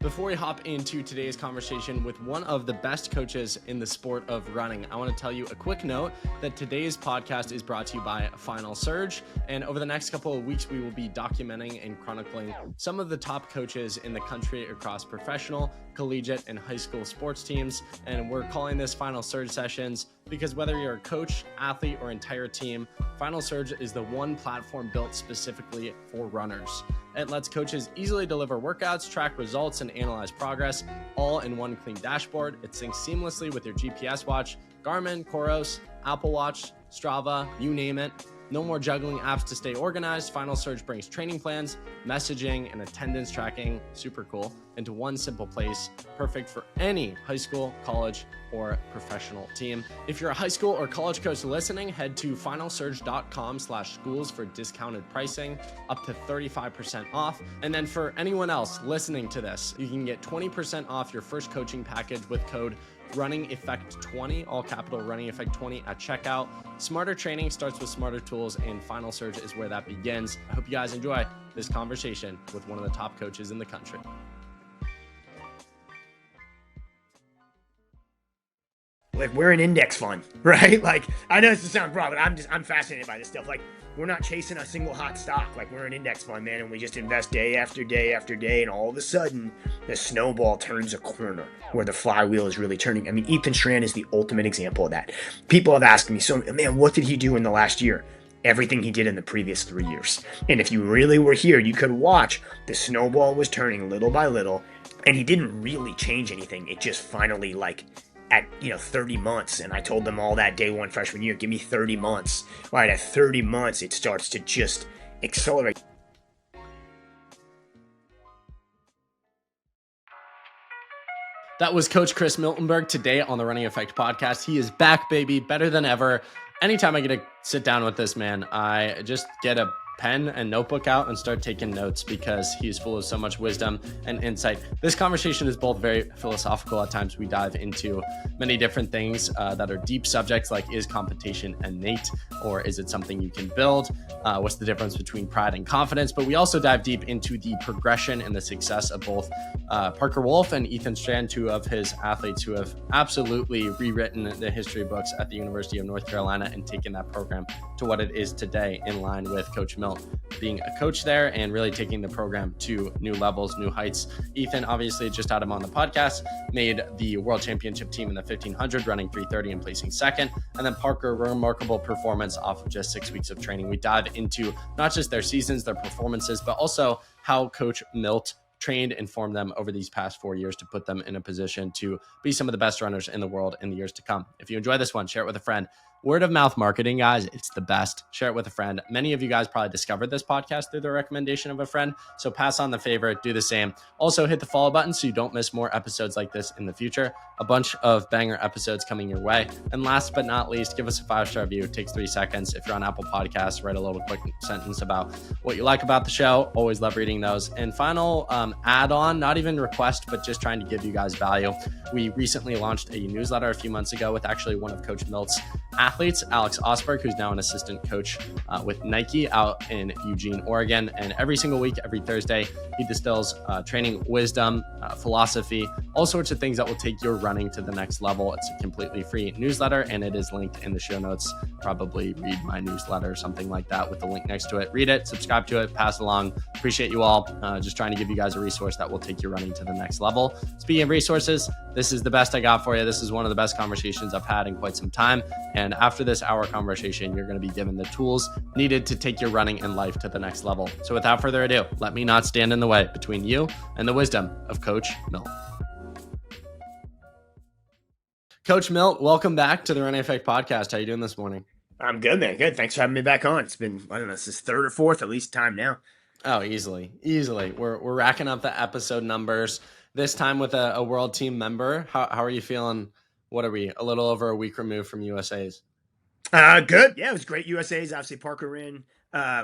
Before we hop into today's conversation with one of the best coaches in the sport of running, I want to tell you a quick note that today's podcast is brought to you by Final Surge. And over the next couple of weeks, we will be documenting and chronicling some of the top coaches in the country across professional, collegiate, and high school sports teams. And we're calling this Final Surge Sessions because whether you're a coach, athlete, or entire team, Final Surge is the one platform built specifically for runners. It lets coaches easily deliver workouts, track results, and analyze progress, all in one clean dashboard. It syncs seamlessly with your GPS watch, Garmin, Coros, Apple Watch, Strava, you name it. No more juggling apps to stay organized. Final Surge brings training plans, messaging, and attendance tracking, super cool, into one simple place, perfect for any high school, college, or professional team. If you're a high school or college coach listening, head to finalsurge.com/schools for discounted pricing, up to 35% off. And then for anyone else listening to this, you can get 20% off your first coaching package with code Running Effect 20, all capital Running Effect 20 at checkout. Smarter training starts with smarter tools, and Final Surge is where that begins. I hope you guys enjoy this conversation with one of the top coaches in the country. Like, we're an index fund, right? Like, I know this doesn't sound broad, but I'm fascinated by this stuff. Like, we're not chasing a single hot stock. Like, we're an index fund, man, and we just invest day after day after day, and all of a sudden, the snowball turns a corner where the flywheel is really turning. I mean, Ethan Strand is the ultimate example of that. People have asked me, so, man, what did he do in the last year? Everything he did in the previous 3 years. And if you really were here, you could watch the snowball was turning little by little, and he didn't really change anything. It just finally, like, at 30 months, and I told them all that day one freshman year, give me 30 months. All right, at 30 months, it starts to just accelerate. That was Coach Chris Miltenberg today on the Running Effect podcast. He is back, baby, better than ever. Anytime I get to sit down with this man, I just get a pen and notebook out and start taking notes because he's full of so much wisdom and insight. This conversation is both very philosophical. At times we dive into many different things that are deep subjects, like is competition innate or is it something you can build? What's the difference between pride and confidence? But we also dive deep into the progression and the success of both Parker Wolfe and Ethan Strand, two of his athletes who have absolutely rewritten the history books at the University of North Carolina and taken that program to what it is today, in line with Coach Milt being a coach there and really taking the program to new levels, new heights. Ethan, obviously, just had him on the podcast, made the world championship team in the 1500, running 3:30 and placing second. And then Parker, remarkable performance off of just 6 weeks of training. We dive into not just their seasons, their performances, but also how Coach Milt trained and formed them over these past 4 years to put them in a position to be some of the best runners in the world in the years to come. If you enjoy this one, share it with a friend. Word of mouth marketing, guys, it's the best. Share it with a friend. Many of you guys probably discovered this podcast through the recommendation of a friend, so pass on the favorite, do the same. Also, hit the follow button so you don't miss more episodes like this in the future. A bunch of banger episodes coming your way. And last but not least, give us a 5-star review. It takes 3 seconds. If you're on Apple Podcasts, write a little quick sentence about what you like about the show. Always love reading those. And final add-on, not even request, but just trying to give you guys value. We recently launched a newsletter a few months ago with actually one of Coach Milt's athletes, Alex Osberg, who's now an assistant coach with Nike out in Eugene, Oregon. And every single week, every Thursday, he distills training wisdom, philosophy, all sorts of things that will take your running to the next level. It's a completely free newsletter, and it is linked in the show notes. Probably read my newsletter or something like that with the link next to it. Read it, subscribe to it, pass it along. Appreciate you all. Just trying to give you guys a resource that will take your running to the next level. Speaking of resources, this is the best I got for you. This is one of the best conversations I've had in quite some time. And after this hour conversation, you're going to be given the tools needed to take your running and life to the next level. So without further ado, let me not stand in the way between you and the wisdom of Coach Milt. Coach Milt, welcome back to the Running Effect podcast. How you doing this morning? I'm good, man. Good. Thanks for having me back on. It's been, I don't know, this is 3rd or 4th at least time now. Oh, easily. We're racking up the episode numbers. This time with a world team member. How are you feeling? What are we? A little over a week removed from USA's. Good. Yeah, it was great. USA's obviously Parker ran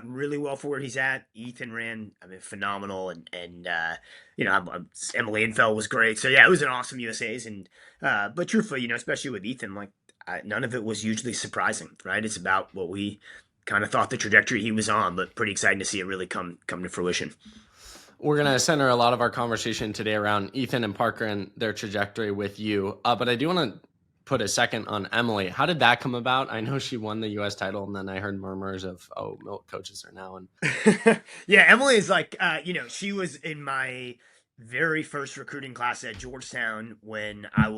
really well for where he's at. Ethan ran, I mean, phenomenal, and Emily Infeld was great. So yeah, it was an awesome USA's, and but truthfully, especially with Ethan, like none of it was hugely surprising, right? It's about what we kind of thought the trajectory he was on, but pretty exciting to see it really come to fruition. We're going to center a lot of our conversation today around Ethan and Parker and their trajectory with you. But I do want to put a second on Emily. How did that come about? I know she won the U.S. title, and then I heard murmurs of, oh, Milt coaches her now. And Yeah, Emily is like, she was in my very first recruiting class at Georgetown when I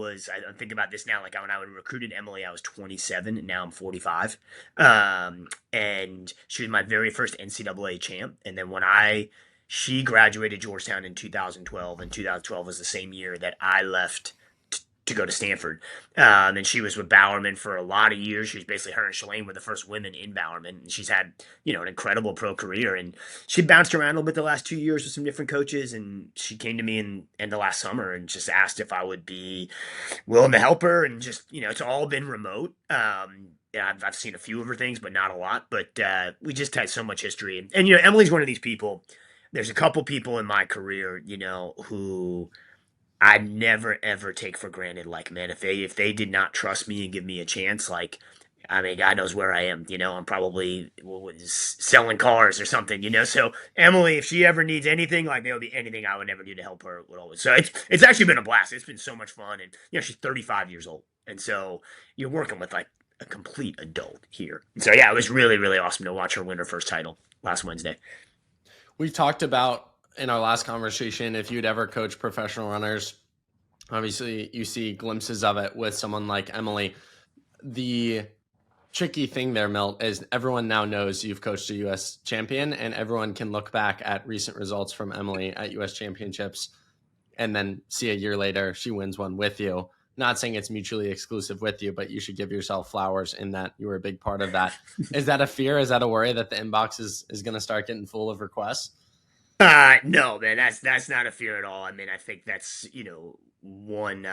think about this now, like when I recruited Emily, I was 27 and now I'm 45. And she was my very first NCAA champ. And then she graduated Georgetown in 2012, and 2012 was the same year that I left to go to Stanford. And she was with Bowerman for a lot of years. She was basically, her and Shalane were the first women in Bowerman. And she's had, an incredible pro career. And she bounced around a little bit the last 2 years with some different coaches. And she came to me in the last summer and just asked if I would be willing to help her. And just, it's all been remote. Yeah, I've seen a few of her things, but not a lot. But we just had so much history. And Emily's one of these people. There's a couple people in my career, who I never ever take for granted. Like, man, if they did not trust me and give me a chance, like, I mean, God knows where I am. I'm probably selling cars or something. So Emily, if she ever needs anything, like, there would be anything I would ever do to help her. Would always. So it's actually been a blast. It's been so much fun, and she's 35 years old, and so you're working with like a complete adult here. So yeah, it was really really awesome to watch her win her first title last Wednesday. We talked about in our last conversation, if you'd ever coach professional runners, obviously you see glimpses of it with someone like Emily. The tricky thing there, Milt, is everyone now knows you've coached a U.S. champion, and everyone can look back at recent results from Emily at U.S. championships and then see a year later she wins one with you. Not saying it's mutually exclusive with you, but you should give yourself flowers in that you were a big part of that. Is that a fear? Is that a worry that the inbox is going to start getting full of requests? No, man, that's not a fear at all. I mean, I think that's, one,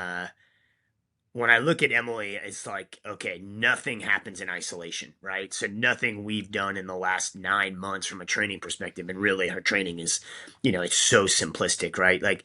when I look at Emily, it's like, okay, nothing happens in isolation, right? So nothing we've done in the last 9 months from a training perspective, and really her training is, it's so simplistic, right? Like,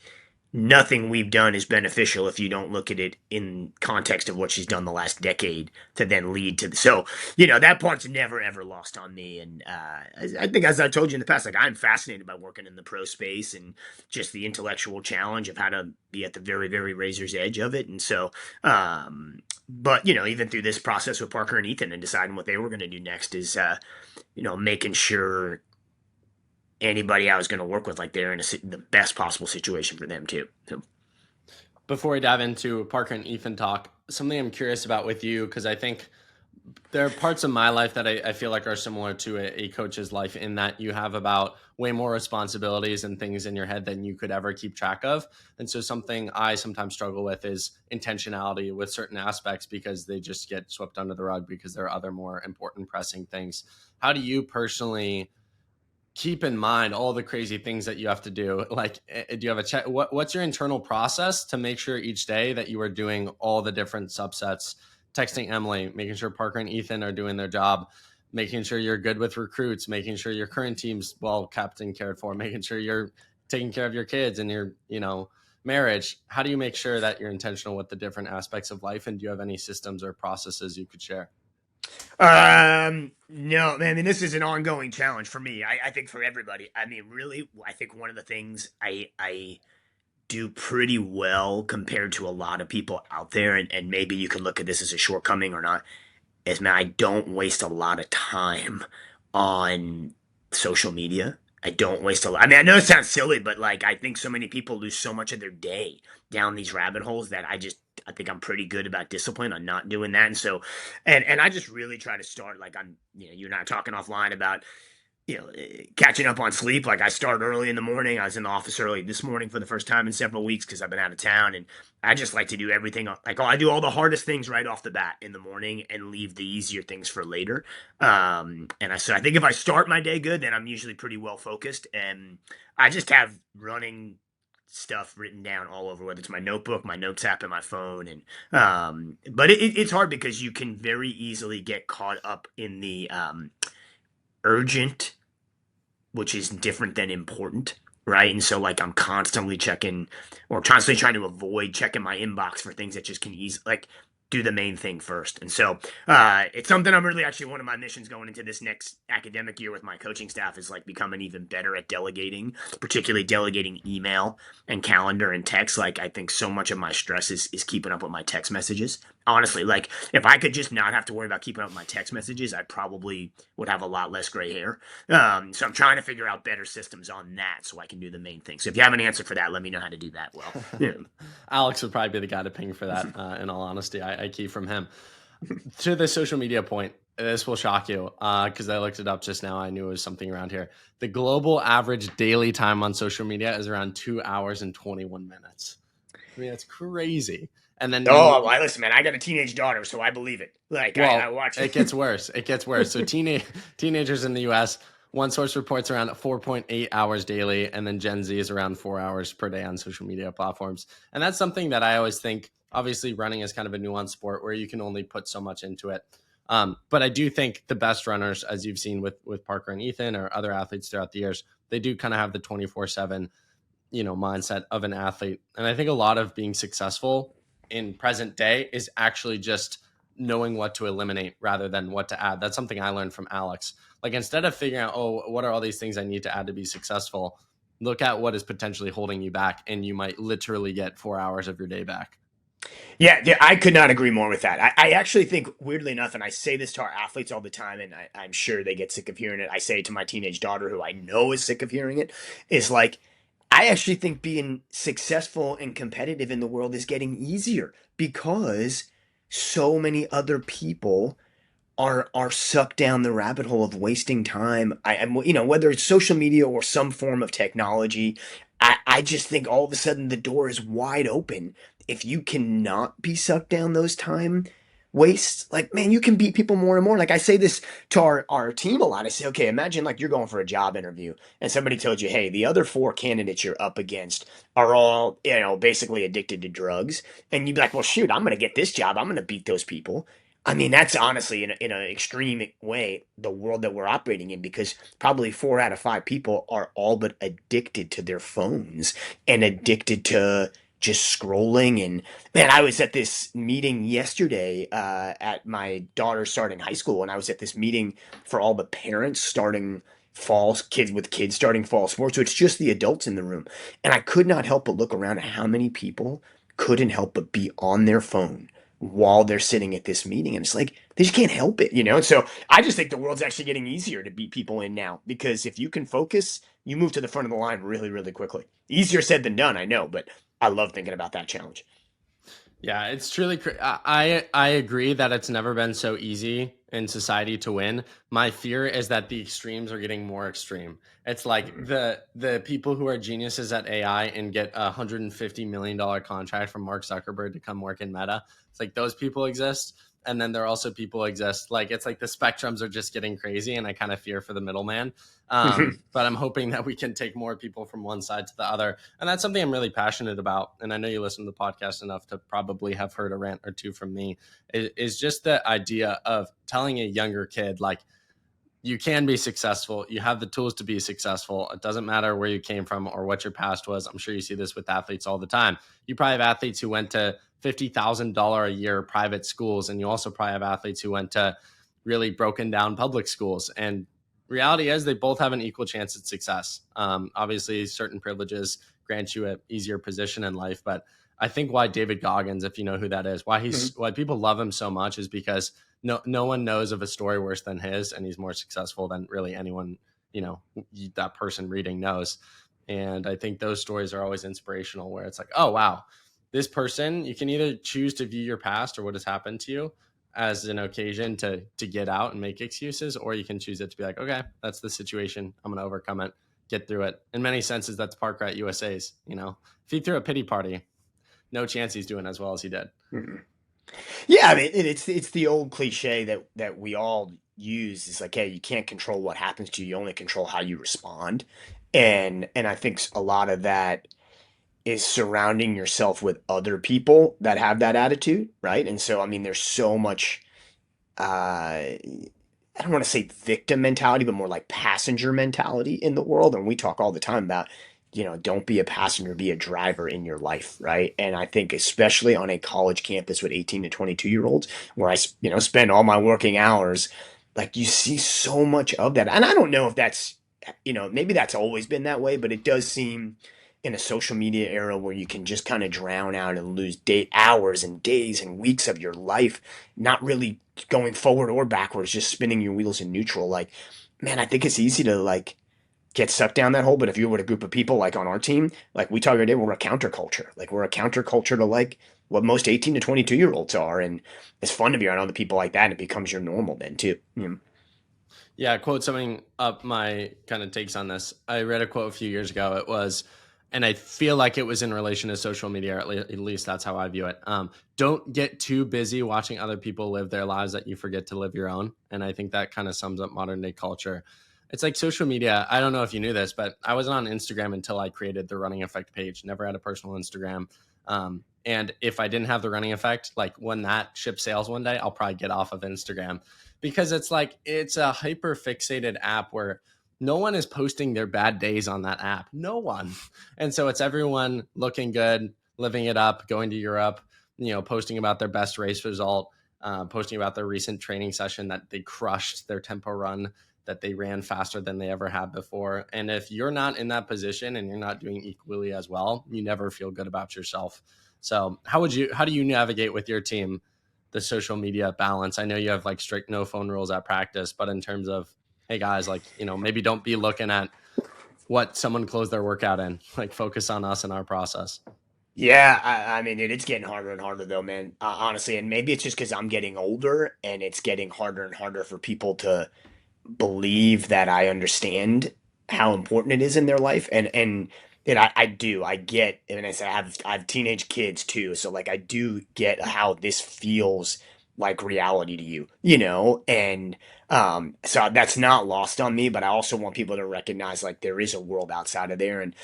nothing we've done is beneficial if you don't look at it in context of what she's done the last decade to then lead to. So, that part's never, ever lost on me. And I think, as I told you in the past, like, I'm fascinated by working in the pro space and just the intellectual challenge of how to be at the very, very razor's edge of it. And so, but, even through this process with Parker and Ethan and deciding what they were going to do next is, making sure anybody I was going to work with, like, they're in the best possible situation for them too. So. Before we dive into Parker and Ethan talk, something I'm curious about with you, because I think there are parts of my life that I feel like are similar to a coach's life, in that you have about way more responsibilities and things in your head than you could ever keep track of. And so something I sometimes struggle with is intentionality with certain aspects, because they just get swept under the rug because there are other more important pressing things. How do you personally keep in mind all the crazy things that you have to do? Like, do you have a check? What's your internal process to make sure each day that you are doing all the different subsets, texting Emily, making sure Parker and Ethan are doing their job, making sure you're good with recruits, making sure your current team's well kept and cared for, making sure you're taking care of your kids and your, marriage? How do you make sure that you're intentional with the different aspects of life? And do you have any systems or processes you could share? No, man, I mean, this is an ongoing challenge for me. I think for everybody. I mean, really, I think one of the things I do pretty well compared to a lot of people out there, and maybe you can look at this as a shortcoming or not, is, man, I don't waste a lot of time on social media. I don't waste a lot. I mean, I know it sounds silly, but like, I think so many people lose so much of their day down these rabbit holes that I think I'm pretty good about discipline on not doing that. And so, and I just really try to start, like, you and I talking offline about, catching up on sleep. Like, I start early in the morning. I was in the office early this morning for the first time in several weeks because I've been out of town, and I just like to do everything. Like, I do all the hardest things right off the bat in the morning and leave the easier things for later. So I think if I start my day good, then I'm usually pretty well focused, and I just have running stuff written down all over, whether it's my notebook, my notes app, and my phone. And but it's hard because you can very easily get caught up in the urgent, which is different than important, right? And so, like, I'm constantly checking or constantly trying to avoid checking my inbox for things that just can easily, like, do the main thing first. And so it's something I'm really actually one of my missions going into this next academic year with my coaching staff is like becoming even better at delegating, particularly delegating email and calendar and text. Like I think so much of my stress is keeping up with my text messages. Honestly, like if I could just not have to worry about keeping up with my text messages, I probably would have a lot less gray hair. So I'm trying to figure out better systems on that so I can do the main thing. So if you have an answer for that, let me know how to do that well. Yeah. Alex would probably be the guy to ping for that. In all honesty, I key from him. To the social media point, this will shock you because I looked it up just now. I knew it was something around here. The global average daily time on social media is around 2 hours and 21 minutes. I mean, that's crazy. And then well, listen, man, I got a teenage daughter, so I believe it. Like, well, I watch it. It gets worse. It gets worse. So teenagers in the U.S., one source reports around 4.8 hours daily, and then Gen Z is around 4 hours per day on social media platforms. And that's something that I always think, obviously, running is kind of a nuanced sport where you can only put so much into it. But I do think the best runners, as you've seen with Parker and Ethan or other athletes throughout the years, they do kind of have the 24/7, mindset of an athlete. And I think a lot of being successful in present day is actually just knowing what to eliminate rather than what to add. That's something I learned from Alex. Like instead of figuring out, what are all these things I need to add to be successful, look at what is potentially holding you back, and you might literally get 4 hours of your day back. Yeah, I could not agree more with that. I actually think, weirdly enough, and I say this to our athletes all the time, and I'm sure they get sick of hearing it. I say it to my teenage daughter, who I know is sick of hearing it, is like, I actually think being successful and competitive in the world is getting easier because so many other people are sucked down the rabbit hole of wasting time. I'm whether it's social media or some form of technology, I just think all of a sudden the door is wide open. If you cannot be sucked down those time wastes, like man, you can beat people more and more. Like I say this to our team a lot. I say, okay, imagine like you're going for a job interview and somebody told you, hey, the other 4 candidates you're up against are all, basically addicted to drugs. And you'd be like, well, shoot, I'm going to get this job. I'm going to beat those people. I mean, that's honestly in an extreme way the world that we're operating in, because probably 4 out of 5 people are all but addicted to their phones and addicted to just scrolling. And man, I was at this meeting yesterday at my daughter starting high school, and I was at this meeting for all the parents starting kids starting fall sports. So it's just the adults in the room, and I could not help but look around at how many people couldn't help but be on their phone while they're sitting at this meeting. And it's like, they just can't help it, And so I just think the world's actually getting easier to beat people in now, because if you can focus, you move to the front of the line really, really quickly. Easier said than done, I know, but I love thinking about that challenge. Yeah, it's truly, I agree that it's never been so easy in society to win. My fear is that the extremes are getting more extreme. It's like the people who are geniuses at AI and get $150 million contract from Mark Zuckerberg to come work in Meta. It's like those people exist. And then there are also people exist. Like it's like the spectrums are just getting crazy, and I kind of fear for the middleman. But I'm hoping that we can take more people from one side to the other. And that's something I'm really passionate about. And I know you listen to the podcast enough to probably have heard a rant or two from me, is just the idea of telling a younger kid, like, you can be successful. You have the tools to be successful. It doesn't matter where you came from or what your past was. I'm sure you see this with athletes all the time. You probably have athletes who went to $50,000 a year private schools, and you also probably have athletes who went to really broken down public schools. And reality is they both have an equal chance at success. Obviously, certain privileges grant you an easier position in life. But I think why David Goggins, if you know who that is, why people love him so much is because no one knows of a story worse than his, and he's more successful than really anyone, that person reading knows. And I think those stories are always inspirational, where it's like, oh, wow, this person, you can either choose to view your past or what has happened to you as an occasion to get out and make excuses, or you can choose it to be like, okay, that's the situation. I'm going to overcome it, get through it. In many senses, that's Parker at USA's, if he threw a pity party, no chance he's doing as well as he did. Mm-hmm. Yeah, I mean, it's the old cliche that we all use. It's like, hey, you can't control what happens to you. You only control how you respond. And I think a lot of that is surrounding yourself with other people that have that attitude, right? And so, I mean, there's so much, I don't want to say victim mentality, but more like passenger mentality in the world. And we talk all the time about don't be a passenger, be a driver in your life, right? And I think especially on a college campus with 18 to 22-year-olds, where spend all my working hours, like you see so much of that. And I don't know if that's, maybe that's always been that way, but it does seem in a social media era where you can just kind of drown out and lose hours and days and weeks of your life, not really going forward or backwards, just spinning your wheels in neutral. Like, man, I think it's easy to like get sucked down that hole. But if you're with a group of people like on our team, like we talk every day, we're a counterculture. Like we're a counterculture to like what most 18 to 22-year-olds are. And it's fun to be around other people like that. And it becomes your normal then too. Yeah, quote something up my kind of takes on this. I read a quote a few years ago. It was, and I feel like it was in relation to social media, or at least that's how I view it. Don't get too busy watching other people live their lives that you forget to live your own. And I think that kind of sums up modern day culture. It's like social media. I don't know if you knew this, but I wasn't on Instagram until I created the Running Effect page. Never had a personal Instagram. And if I didn't have the Running Effect, like when that ship sails one day, I'll probably get off of Instagram, because it's like it's a hyper fixated app where no one is posting their bad days on that app. No one. And so it's everyone looking good, living it up, going to Europe, posting about their best race result, posting about their recent training session that they crushed their tempo run, that they ran faster than they ever had before. And if you're not in that position and you're not doing equally as well, you never feel good about yourself. So how do you navigate with your team the social media balance? I know you have like strict no phone rules at practice, but in terms of, hey guys, like, maybe don't be looking at what someone closed their workout in, like focus on us and our process. Yeah, I mean, it's getting harder and harder though, man. Honestly, and maybe it's just because I'm getting older and it's getting harder and harder for people to believe that I understand how important it is in their life. And I do. I get, and I say I have teenage kids too, so like I do get how this feels like reality to you. And so that's not lost on me, but I also want people to recognize like there is a world outside of there. And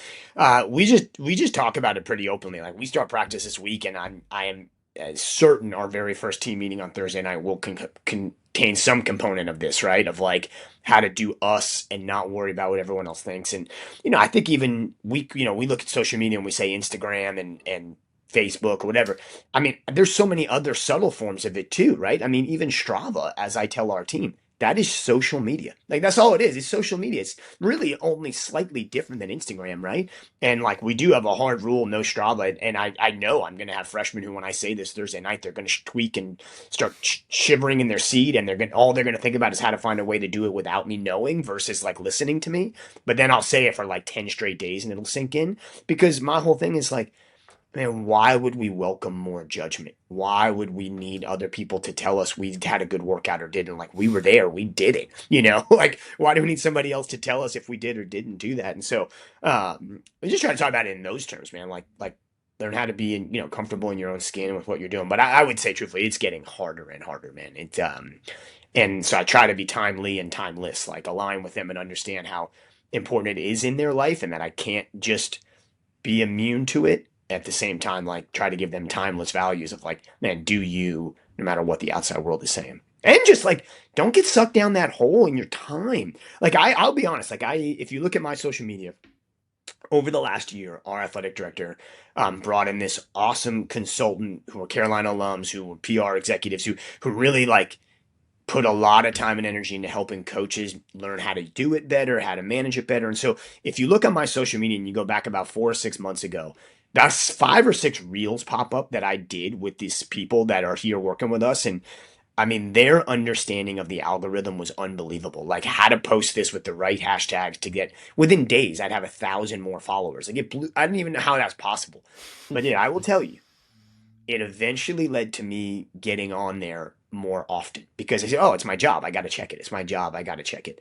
we just talk about it pretty openly. Like we start practice this week, and I am certain our very first team meeting on Thursday night will contain some component of this, right? Of like how to do us and not worry about what everyone else thinks. And I think even we look at social media and we say Instagram and Facebook or whatever. I mean, there's so many other subtle forms of it too, right? I mean, even Strava, as I tell our team, that is social media. Like that's all it is. It's social media. It's really only slightly different than Instagram, right? And like we do have a hard rule, no Strava. And I know I'm going to have freshmen who, when I say this Thursday night, they're going to tweak and start shivering in their seat, and all they're going to think about is how to find a way to do it without me knowing versus like listening to me. But then I'll say it for like 10 straight days and it'll sink in, because my whole thing is like, man, why would we welcome more judgment? Why would we need other people to tell us we had a good workout or didn't? Like we were there, we did it. Like why do we need somebody else to tell us if we did or didn't do that? And so, we just try to talk about it in those terms, man. Like learn how to be, comfortable in your own skin with what you're doing. But I would say truthfully, it's getting harder and harder, man. And so I try to be timely and timeless, like align with them and understand how important it is in their life, and that I can't just be immune to it. At the same time, like try to give them timeless values of like, man, do you, no matter what the outside world is saying. And just like, don't get sucked down that hole in your time. Like I'll be honest, like if you look at my social media over the last year, our athletic director brought in this awesome consultant who were Carolina alums, who were PR executives, who really like put a lot of time and energy into helping coaches learn how to do it better, how to manage it better. And so if you look on my social media and you go back about 4 or 6 months ago, that's 5 or 6 reels pop up that I did with these people that are here working with us. And I mean, their understanding of the algorithm was unbelievable. Like how to post this with the right hashtags to get, within days, I'd have 1,000 more followers. Like I didn't even know how that's possible. But yeah, I will tell you, it eventually led to me getting on there more often, because I said, oh, it's my job. I got to check it. It's my job. I got to check it.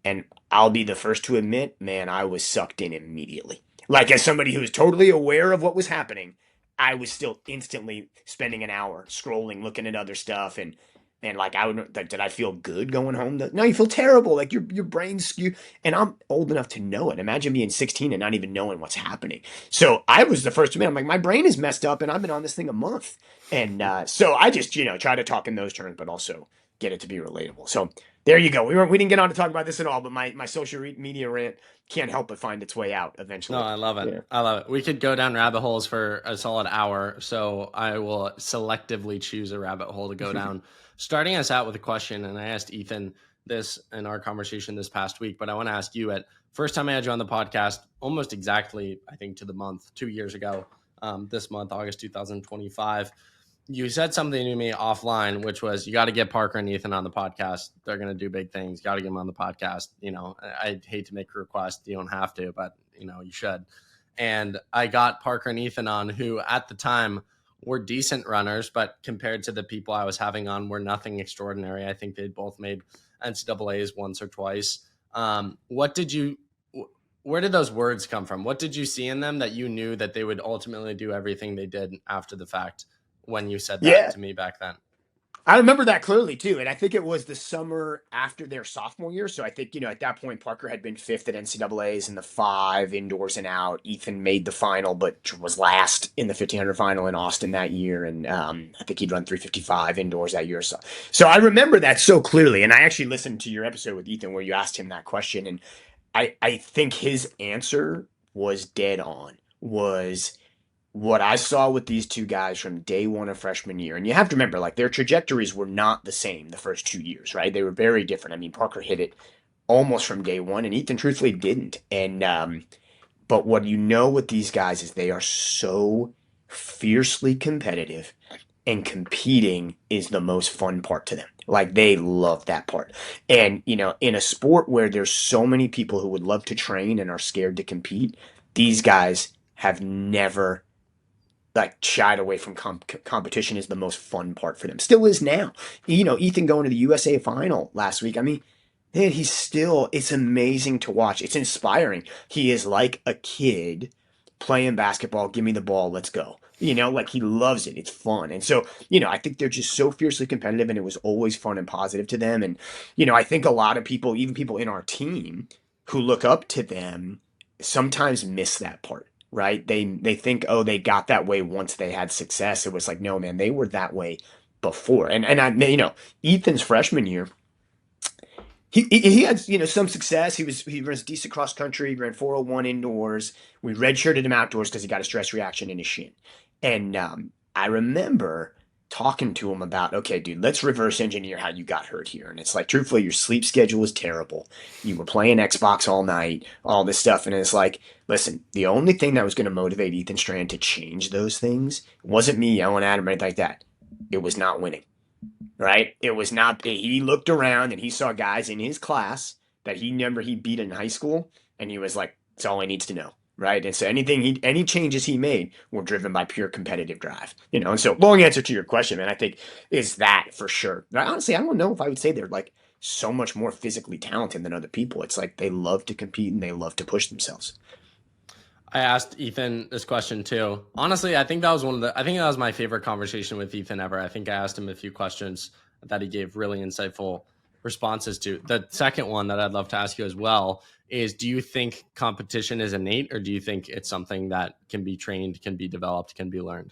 And I'll be the first to admit, man, I was sucked in immediately. Like as somebody who was totally aware of what was happening, I was still instantly spending an hour scrolling, looking at other stuff. And like did I feel good going home? No, you feel terrible. Like your brain's skewed. And I'm old enough to know it. Imagine being 16 and not even knowing what's happening. So I was the first to admit, I'm like, my brain is messed up and I've been on this thing a month. And so I just, try to talk in those terms, but also get it to be relatable. So There you go. We didn't get on to talk about this at all, but my social media rant can't help but find its way out No, eventually. I love it. Yeah. I love it. We could go down rabbit holes for a solid hour, so I will selectively choose a rabbit hole to go down. Starting us out with a question, and I asked Ethan this in our conversation this past week, but I want to ask you at first time I had you on the podcast, almost exactly, I think, to the month, 2 years ago, this month, August 2025. You said something to me offline, which was you got to get Parker and Ethan on the podcast. They're going to do big things. Got to get them on the podcast. You know, I hate to make a request. You don't have to, but you should. And I got Parker and Ethan on, who at the time were decent runners, but compared to the people I was having on, were nothing extraordinary. I think they'd both made NCAAs once or twice. Where did those words come from? What did you see in them that you knew that they would ultimately do everything they did after the fact? When you said that to me back then. I remember that clearly too. And I think it was the summer after their sophomore year. So I think, at that point, Parker had been fifth at NCAAs in the 5 indoors and out. Ethan made the final, but was last in the 1500 final in Austin that year. And I think he'd run 355 indoors that year. So I remember that so clearly. And I actually listened to your episode with Ethan where you asked him that question. And I think his answer was dead on, was what I saw with these two guys from day one of freshman year. And you have to remember, like, their trajectories were not the same the first 2 years, right? They were very different. I mean, Parker hit it almost from day one, and Ethan truthfully didn't. And but what with these guys is they are so fiercely competitive, and competing is the most fun part to them. Like, they love that part. And, in a sport where there's so many people who would love to train and are scared to compete, these guys have never shied away from competition. Is the most fun part for them. Still is now. Ethan going to the USA final last week. I mean, man, it's amazing to watch. It's inspiring. He is like a kid playing basketball. Give me the ball. Let's go. Like, he loves it. It's fun. And so, I think they're just so fiercely competitive, and it was always fun and positive to them. And, I think a lot of people, even people in our team who look up to them, sometimes miss that part. Right? They think, oh, they got that way once they had success. It was like, no, man, they were that way before. And I, Ethan's freshman year, he had some success. He runs decent cross country. He ran 401 indoors. We redshirted him outdoors because he got a stress reaction in his shin. And I remember talking to him about, okay, dude, let's reverse engineer how you got hurt here. And it's like, truthfully, your sleep schedule was terrible. You were playing Xbox all night, all this stuff. And it's like, listen, the only thing that was going to motivate Ethan Strand to change those things wasn't me yelling at him or anything like that. It was not winning, right? It was not. He looked around and he saw guys in his class that he beat in high school. And he was like, that's all he needs to know. Right. And so any changes he made were driven by pure competitive drive, and so long answer to your question, man, I think is that for sure. But honestly, I don't know if I would say they're like so much more physically talented than other people. It's like they love to compete and they love to push themselves. I asked Ethan this question too. Honestly, I think that was my favorite conversation with Ethan ever. I think I asked him a few questions that he gave really insightful responses to. The second one that I'd love to ask you as well is, do you think competition is innate, or do you think it's something that can be trained, can be developed, can be learned?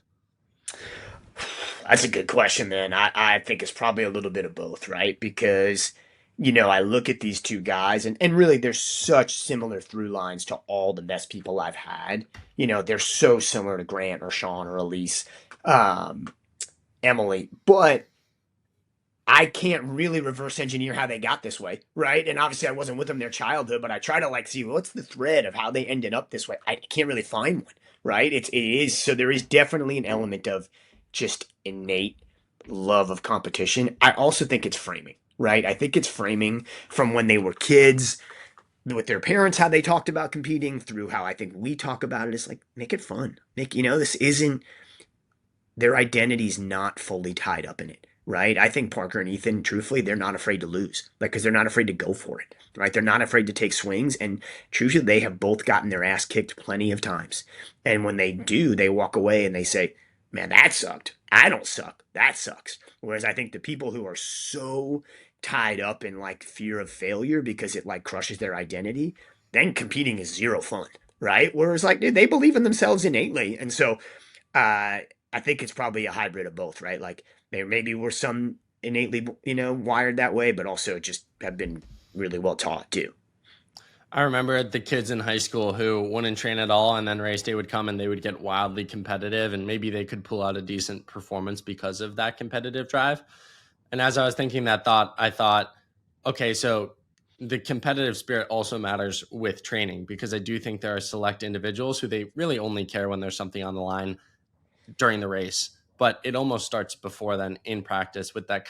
That's a good question, man. I think it's probably a little bit of both, right? Because, I look at these two guys and really there's such similar through lines to all the best people I've had. They're so similar to Grant or Sean or Elise, Emily, but I can't really reverse engineer how they got this way, right? And obviously I wasn't with them their childhood, but I try to see what's the thread of how they ended up this way. I can't really find one, right? It is, so there is definitely an element of just innate love of competition. I also think it's framing, right? I think it's framing from when they were kids with their parents, how they talked about competing, through how I think we talk about it. It's like, make it fun. This isn't, their identity's not fully tied up in it. Right? I think Parker and Ethan, truthfully, they're not afraid to lose, because they're not afraid to go for it, right? They're not afraid to take swings, and truthfully, they have both gotten their ass kicked plenty of times. And when they do, they walk away and they say, man, that sucked. I don't suck. That sucks. Whereas I think the people who are so tied up in fear of failure because it crushes their identity, then competing is zero fun, right? Whereas dude, they believe in themselves innately. And so I think it's probably a hybrid of both, right? There maybe were some innately, wired that way, but also just have been really well taught too. I remember the kids in high school who wouldn't train at all, and then race day would come and they would get wildly competitive, and maybe they could pull out a decent performance because of that competitive drive. And as I was thinking that thought, I thought, okay, so the competitive spirit also matters with training, because I do think there are select individuals who they really only care when there's something on the line during the race. But it almost starts before then in practice with that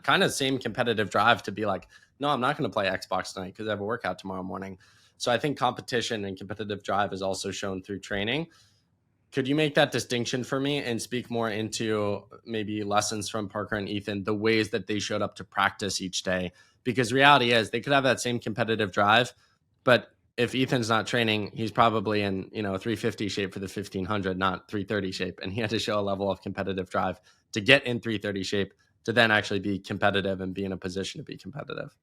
kind of same competitive drive to be like, no, I'm not going to play Xbox tonight because I have a workout tomorrow morning. So I think competition and competitive drive is also shown through training. Could you make that distinction for me and speak more into maybe lessons from Parker and Ethan, the ways that they showed up to practice each day? Because reality is they could have that same competitive drive, but if Ethan's not training, he's probably in, 350 shape for the 1500, not 330 shape. And he had to show a level of competitive drive to get in 330 shape to then actually be competitive and be in a position to be competitive.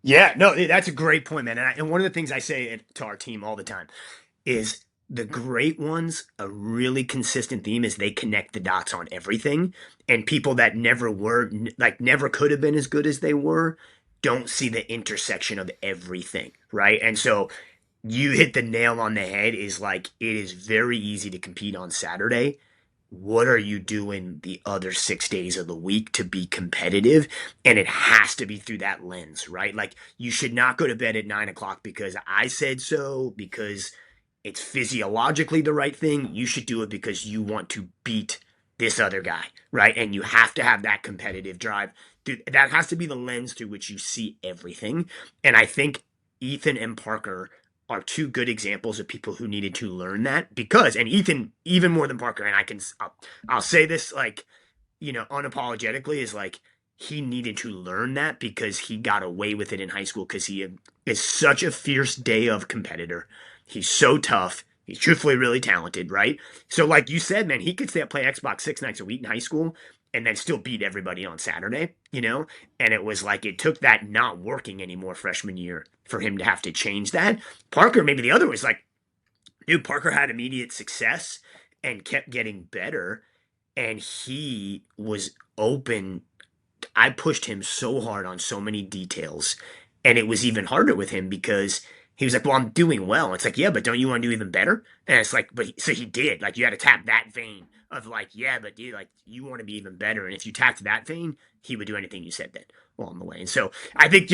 Yeah, no, that's a great point, man. And one of the things I say to our team all the time is the great ones, a really consistent theme is they connect the dots on everything. And people that never were, like never could have been as good as they were, don't see the intersection of everything, right? And so you hit the nail on the head is like, it is very easy to compete on Saturday. What are you doing the other 6 days of the week to be competitive? And it has to be through that lens, right? Like you should not go to bed at 9 o'clock because I said so, because it's physiologically the right thing. You should do it because you want to beat this other guy, right? And you have to have that competitive drive. Dude, that has to be the lens through which you see everything. And I think Ethan and Parker are two good examples of people who needed to learn that because, and Ethan even more than Parker, and I'll say this like, unapologetically is like he needed to learn that because he got away with it in high school because he is such a fierce day of competitor. He's so tough. He's truthfully really talented, right? So, like you said, man, he could stay up play Xbox 6 nights a week in high school and then still beat everybody on Saturday, And it was like it took that not working anymore freshman year for him to have to change that. Parker, maybe the other was like, dude, Parker had immediate success and kept getting better, and he was open. I pushed him so hard on so many details, and it was even harder with him because he was like, "Well, I'm doing well." It's like, "Yeah, but don't you want to do even better?" And it's like, so he did. Like, you had to tap that vein of like, "Yeah, but dude, like, you want to be even better." And if you tapped that vein, he would do anything you said then along the way. And so I think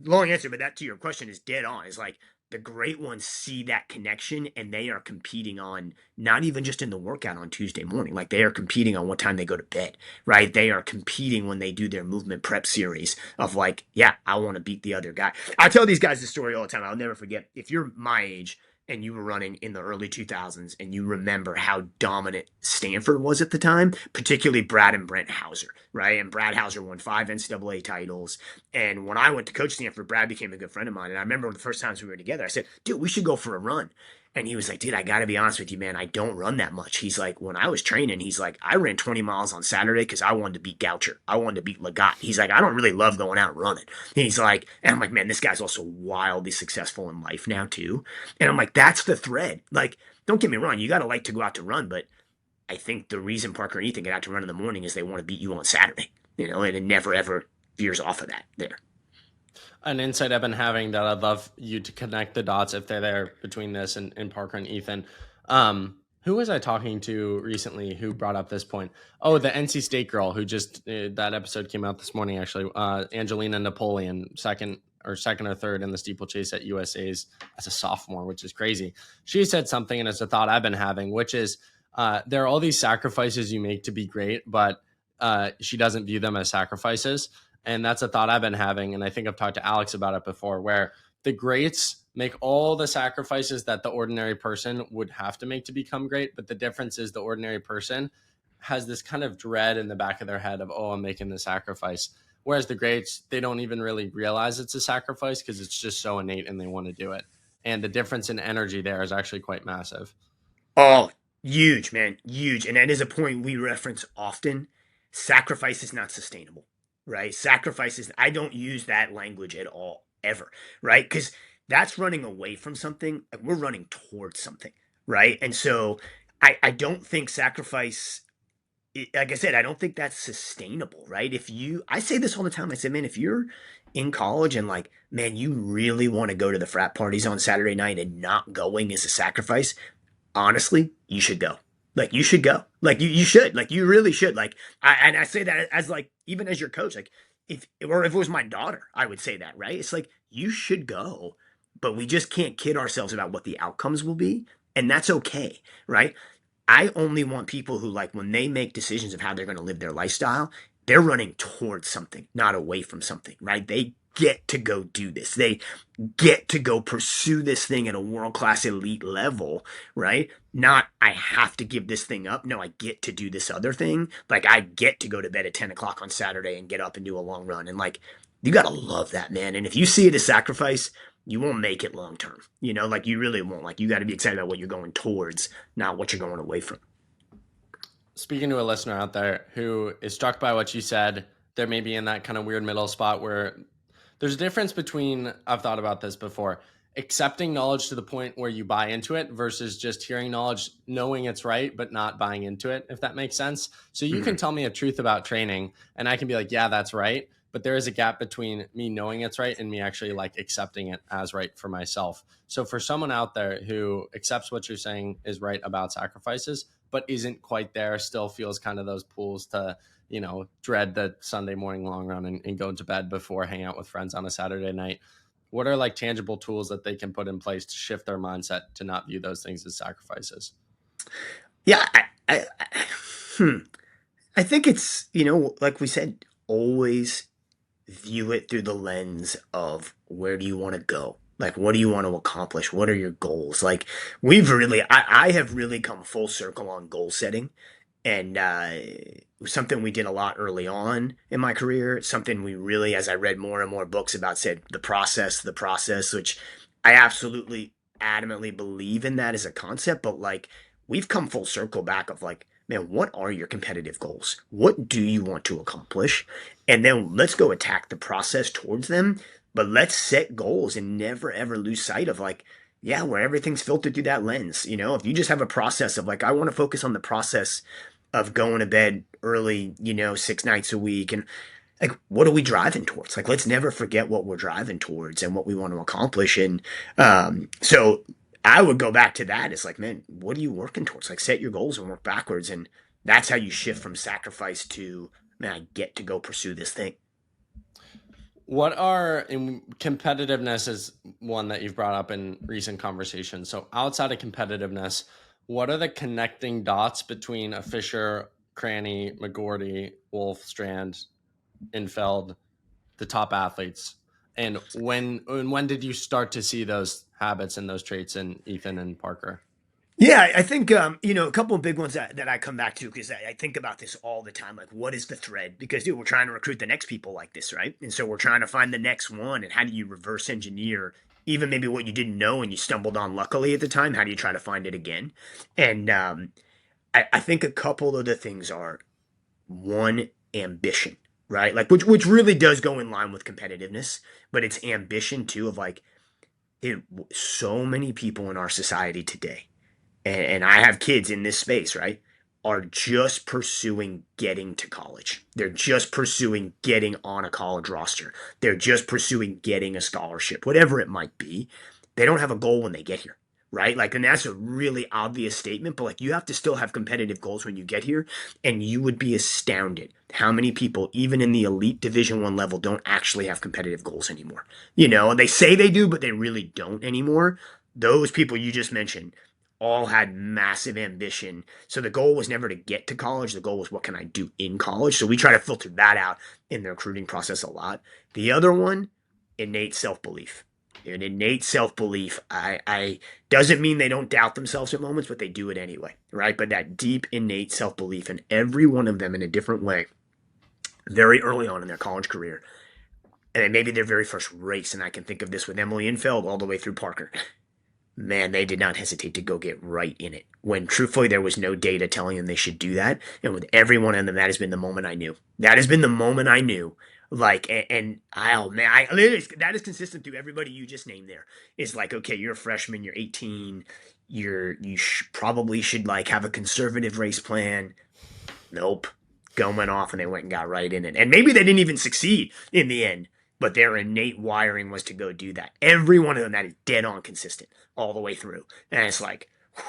long answer, but that to your question is dead on. Is like the great ones see that connection and they are competing on not even just in the workout on Tuesday morning, like they are competing on what time they go to bed, right? They are competing when they do their movement prep series of like, yeah, I want to beat the other guy. I tell these guys this story all the time. I'll never forget. If you're my age and you were running in the early 2000s and you remember how dominant Stanford was at the time, particularly Brad and Brent Hauser, right? And Brad Hauser won 5 NCAA titles. And when I went to coach Stanford, Brad became a good friend of mine. And I remember the first times we were together, I said, dude, we should go for a run. And he was like, dude, I got to be honest with you, man. I don't run that much. He's like, when I was training, he's like, I ran 20 miles on Saturday because I wanted to beat Goucher. I wanted to beat Legat. He's like, I don't really love going out running. And he's like, and I'm like, man, this guy's also wildly successful in life now, too. And I'm like, that's the thread. Like, don't get me wrong. You got to like to go out to run. But I think the reason Parker and Ethan get out to run in the morning is they want to beat you on Saturday, and it never, ever veers off of that there. An insight I've been having that I'd love you to connect the dots if they're there between this and Parker and Ethan. Who was I talking to recently who brought up this point? Oh, the NC State girl who just, that episode came out this morning, actually. Angelina Napoleon, second or third in the steeplechase at USA's as a sophomore, which is crazy. She said something, and it's a thought I've been having, which is there are all these sacrifices you make to be great, but she doesn't view them as sacrifices. And that's a thought I've been having. And I think I've talked to Alex about it before, where the greats make all the sacrifices that the ordinary person would have to make to become great. But the difference is the ordinary person has this kind of dread in the back of their head of, oh, I'm making the sacrifice. Whereas the greats, they don't even really realize it's a sacrifice because it's just so innate and they want to do it. And the difference in energy there is actually quite massive. Oh, huge, man. Huge. And that is a point we reference often. Sacrifice is not sustainable, right? Sacrifices, I don't use that language at all, ever, right? Because that's running away from something. We're running towards something, right? And so I don't think sacrifice like I said, I don't think that's sustainable, right? I say this all the time. I say, man, if you're in college and like, man, you really want to go to the frat parties on Saturday night and not going is a sacrifice, honestly, you should go. Like you should go. Like you should. Like you really should. Like I say that as like even as your coach. Like if it was my daughter, I would say that, right? It's like you should go, but we just can't kid ourselves about what the outcomes will be, and that's okay, right? I only want people who like when they make decisions of how they're going to live their lifestyle, they're running towards something, not away from something, right? They get to go do this. They get to go pursue this thing at a world-class elite level, right? Not I have to give this thing up. No, I get to do this other thing. Like I get to go to bed at 10 o'clock on Saturday and get up and do a long run. And like you gotta love that, man. And if you see it as sacrifice, you won't make it long term. Like you really won't. Like you got to be excited about what you're going towards, not what you're going away from. Speaking to a listener out there who is struck by what you said, they're maybe in that kind of weird middle spot where there's a difference between, I've thought about this before, accepting knowledge to the point where you buy into it versus just hearing knowledge, knowing it's right, but not buying into it, if that makes sense. So you can tell me a truth about training and I can be like, yeah, that's right. But there is a gap between me knowing it's right and me actually like accepting it as right for myself. So for someone out there who accepts what you're saying is right about sacrifices, but isn't quite there, still feels kind of those pools to, dread the Sunday morning long run and go to bed before hang out with friends on a Saturday night. What are like tangible tools that they can put in place to shift their mindset to not view those things as sacrifices? Yeah, I think it's, like we said, always view it through the lens of where do you want to go? Like, what do you want to accomplish? What are your goals? Like, I have really come full circle on goal setting. And it was something we did a lot early on in my career. It's something we really, as I read more and more books about, said the process, which I absolutely adamantly believe in that as a concept. But like, we've come full circle back of like, man, what are your competitive goals? What do you want to accomplish? And then let's go attack the process towards them. But let's set goals and never ever lose sight of like, yeah, where everything's filtered through that lens. If you just have a process of like, I want to focus on the process of going to bed early, 6 nights a week. And like, what are we driving towards? Like, let's never forget what we're driving towards and what we want to accomplish. And so I would go back to that. It's like, man, what are you working towards? Like, set your goals and work backwards. And that's how you shift from sacrifice to, man, I get to go pursue this thing. What are competitiveness is one that you've brought up in recent conversations. So outside of competitiveness, what are the connecting dots between a Fisher, Cranny, McGordy, Wolfe, Strand, Infeld, the top athletes? And when did you start to see those habits and those traits in Ethan and Parker? Yeah, I think, a couple of big ones that I come back to because I think about this all the time. Like, what is the thread? Because, dude, we're trying to recruit the next people like this, right? And so we're trying to find the next one. And how do you reverse engineer even maybe what you didn't know and you stumbled on luckily at the time? How do you try to find it again? And I think a couple of the things are one, ambition, right? Like, which really does go in line with competitiveness, but it's ambition too of like, dude, so many people in our society today and I have kids in this space, right, are just pursuing getting to college. They're just pursuing getting on a college roster. They're just pursuing getting a scholarship, whatever it might be. They don't have a goal when they get here, right? Like, and that's a really obvious statement, but like you have to still have competitive goals when you get here. And you would be astounded how many people, even in the elite Division I level, don't actually have competitive goals anymore. They say they do, but they really don't anymore. Those people you just mentioned all had massive ambition. So the goal was never to get to college. The goal was, what can I do in college? So we try to filter that out in the recruiting process a lot. The other one, innate self-belief. An innate self-belief, I doesn't mean they don't doubt themselves at moments, but they do it anyway, right? But that deep innate self-belief, and every one of them in a different way, very early on in their college career, and maybe their very first race, and I can think of this with Emily Infeld all the way through Parker. Man, they did not hesitate to go get right in it when truthfully there was no data telling them they should do that. And with every one of them, that has been the moment I knew. That has been the moment I knew. Like, and oh man, that is consistent through everybody you just named there. It's like, okay, you're a freshman, you're 18, probably should like have a conservative race plan. Nope. Gun went off and they went and got right in it. And maybe they didn't even succeed in the end, but their innate wiring was to go do that. Every one of them that is dead on consistent all the way through. And it's like, whew,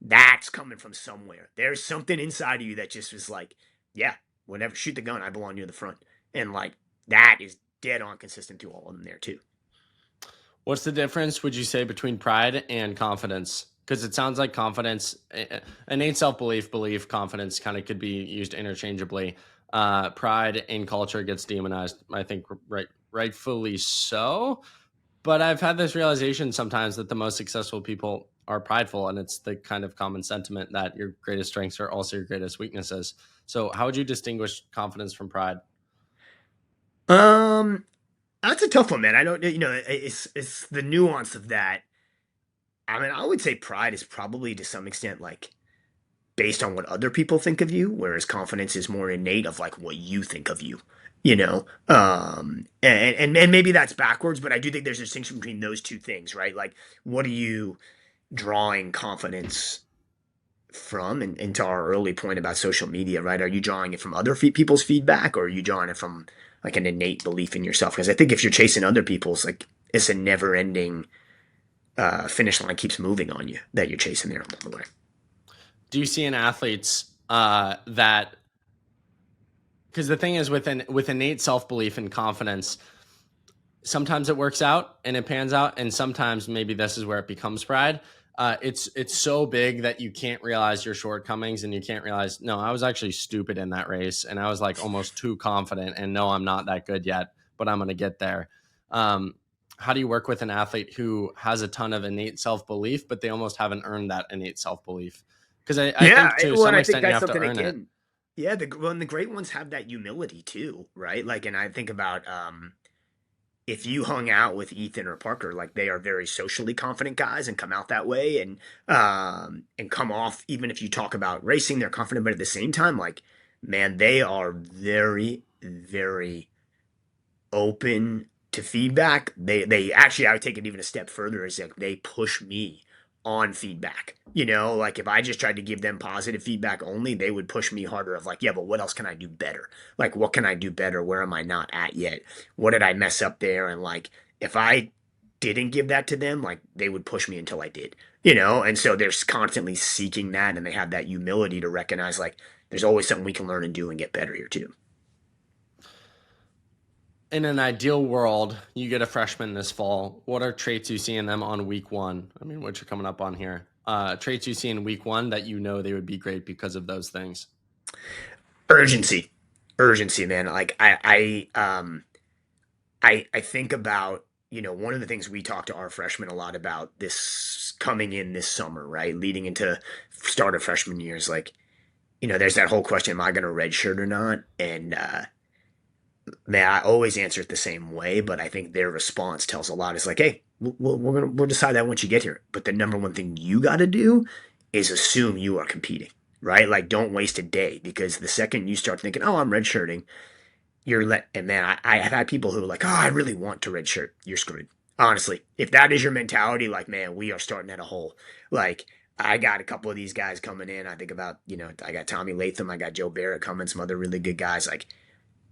that's coming from somewhere. There's something inside of you that just was like, yeah, whatever, shoot the gun, I belong near the front. And like, that is dead on consistent to all of them there too. What's the difference, would you say, between pride and confidence? Because it sounds like confidence, innate self-belief, belief, confidence kind of could be used interchangeably. Pride in culture gets demonized, I think, rightfully so. But I've had this realization sometimes that the most successful people are prideful, and it's the kind of common sentiment that your greatest strengths are also your greatest weaknesses. So how would you distinguish confidence from pride? That's a tough one, man. I don't, it's the nuance of that. I mean, I would say pride is probably to some extent like based on what other people think of you, whereas confidence is more innate of like what you think of you, you know? And maybe that's backwards, but I do think there's a distinction between those two things, right? Like, what are you drawing confidence from? And to our early point about social media, right? Are you drawing it from other people's feedback, or are you drawing it from like an innate belief in yourself? Because I think if you're chasing other people's, like, it's a never ending finish line keeps moving on you that you're chasing there along the way. Do you see in athletes that, because the thing is with innate self-belief and confidence, sometimes it works out and it pans out, and sometimes maybe this is where it becomes pride. It's so big that you can't realize your shortcomings, and you can't realize, no, I was actually stupid in that race, and I was like almost too confident, and no, I'm not that good yet, but I'm going to get there. How do you work with an athlete who has a ton of innate self-belief, but they almost haven't earned that innate self-belief? Because I think to some extent you have to earn it. Yeah, the great ones have that humility too, right? Like, and I think about if you hung out with Ethan or Parker, like, they are very socially confident guys and come out that way, and come off, even if you talk about racing, they're confident, but at the same time, like, man, they are very, very open to feedback. They actually, I would take it even a step further, is like they push me on feedback. Like, if I just tried to give them positive feedback only, they would push me harder of like, yeah, but what else can I do better? Like, what can I do better? Where am I not at yet? What did I mess up there? And like, if I didn't give that to them, like, they would push me until I did, and so they're constantly seeking that, and they have that humility to recognize like there's always something we can learn and do and get better here too. In an ideal world, you get a freshman this fall. What are traits you see in them on week one? I mean, what you're coming up on here. Traits you see in week one that they would be great because of those things. Urgency, man. Like, I think about, one of the things we talk to our freshmen a lot about this coming in this summer, right? Leading into start of freshman years, like, there's that whole question, am I going to redshirt or not? And, man, I always answer it the same way, but I think their response tells a lot. It's like, hey, we'll decide that once you get here. But the number one thing you got to do is assume you are competing, right? Like, don't waste a day, because the second you start thinking, oh, I'm redshirting, and man, I have had people who are like, oh, I really want to redshirt. You're screwed. Honestly, if that is your mentality, like, man, we are starting at a hole. Like, I got a couple of these guys coming in. I think about, I got Tommy Latham, I got Joe Barrett coming, some other really good guys. Like,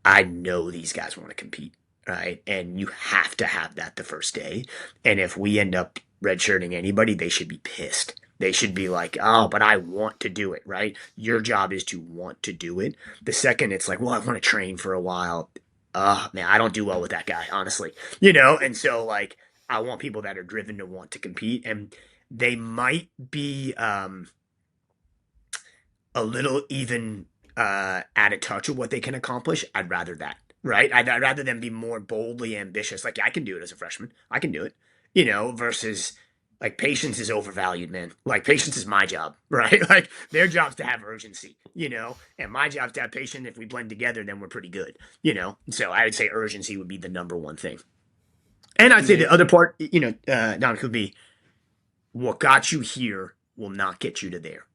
I know these guys want to compete, right? And you have to have that the first day. And if we end up redshirting anybody, they should be pissed. They should be like, oh, but I want to do it, right? Your job is to want to do it. The second it's like, well, I want to train for a while. Man, I don't do well with that guy, honestly. And so, like, I want people that are driven to want to compete. And they might be a little even out of touch of what they can accomplish. I'd rather that, right? I'd rather them be more boldly ambitious. Like, yeah, I can do it as a freshman. I can do it, versus like patience is overvalued, man. Like, patience is my job, right? Like, their job's to have urgency, and my job's to have patience. If we blend together, then we're pretty good, So I would say urgency would be the number one thing. And I'd say the other part, Don, could be what got you here will not get you to there,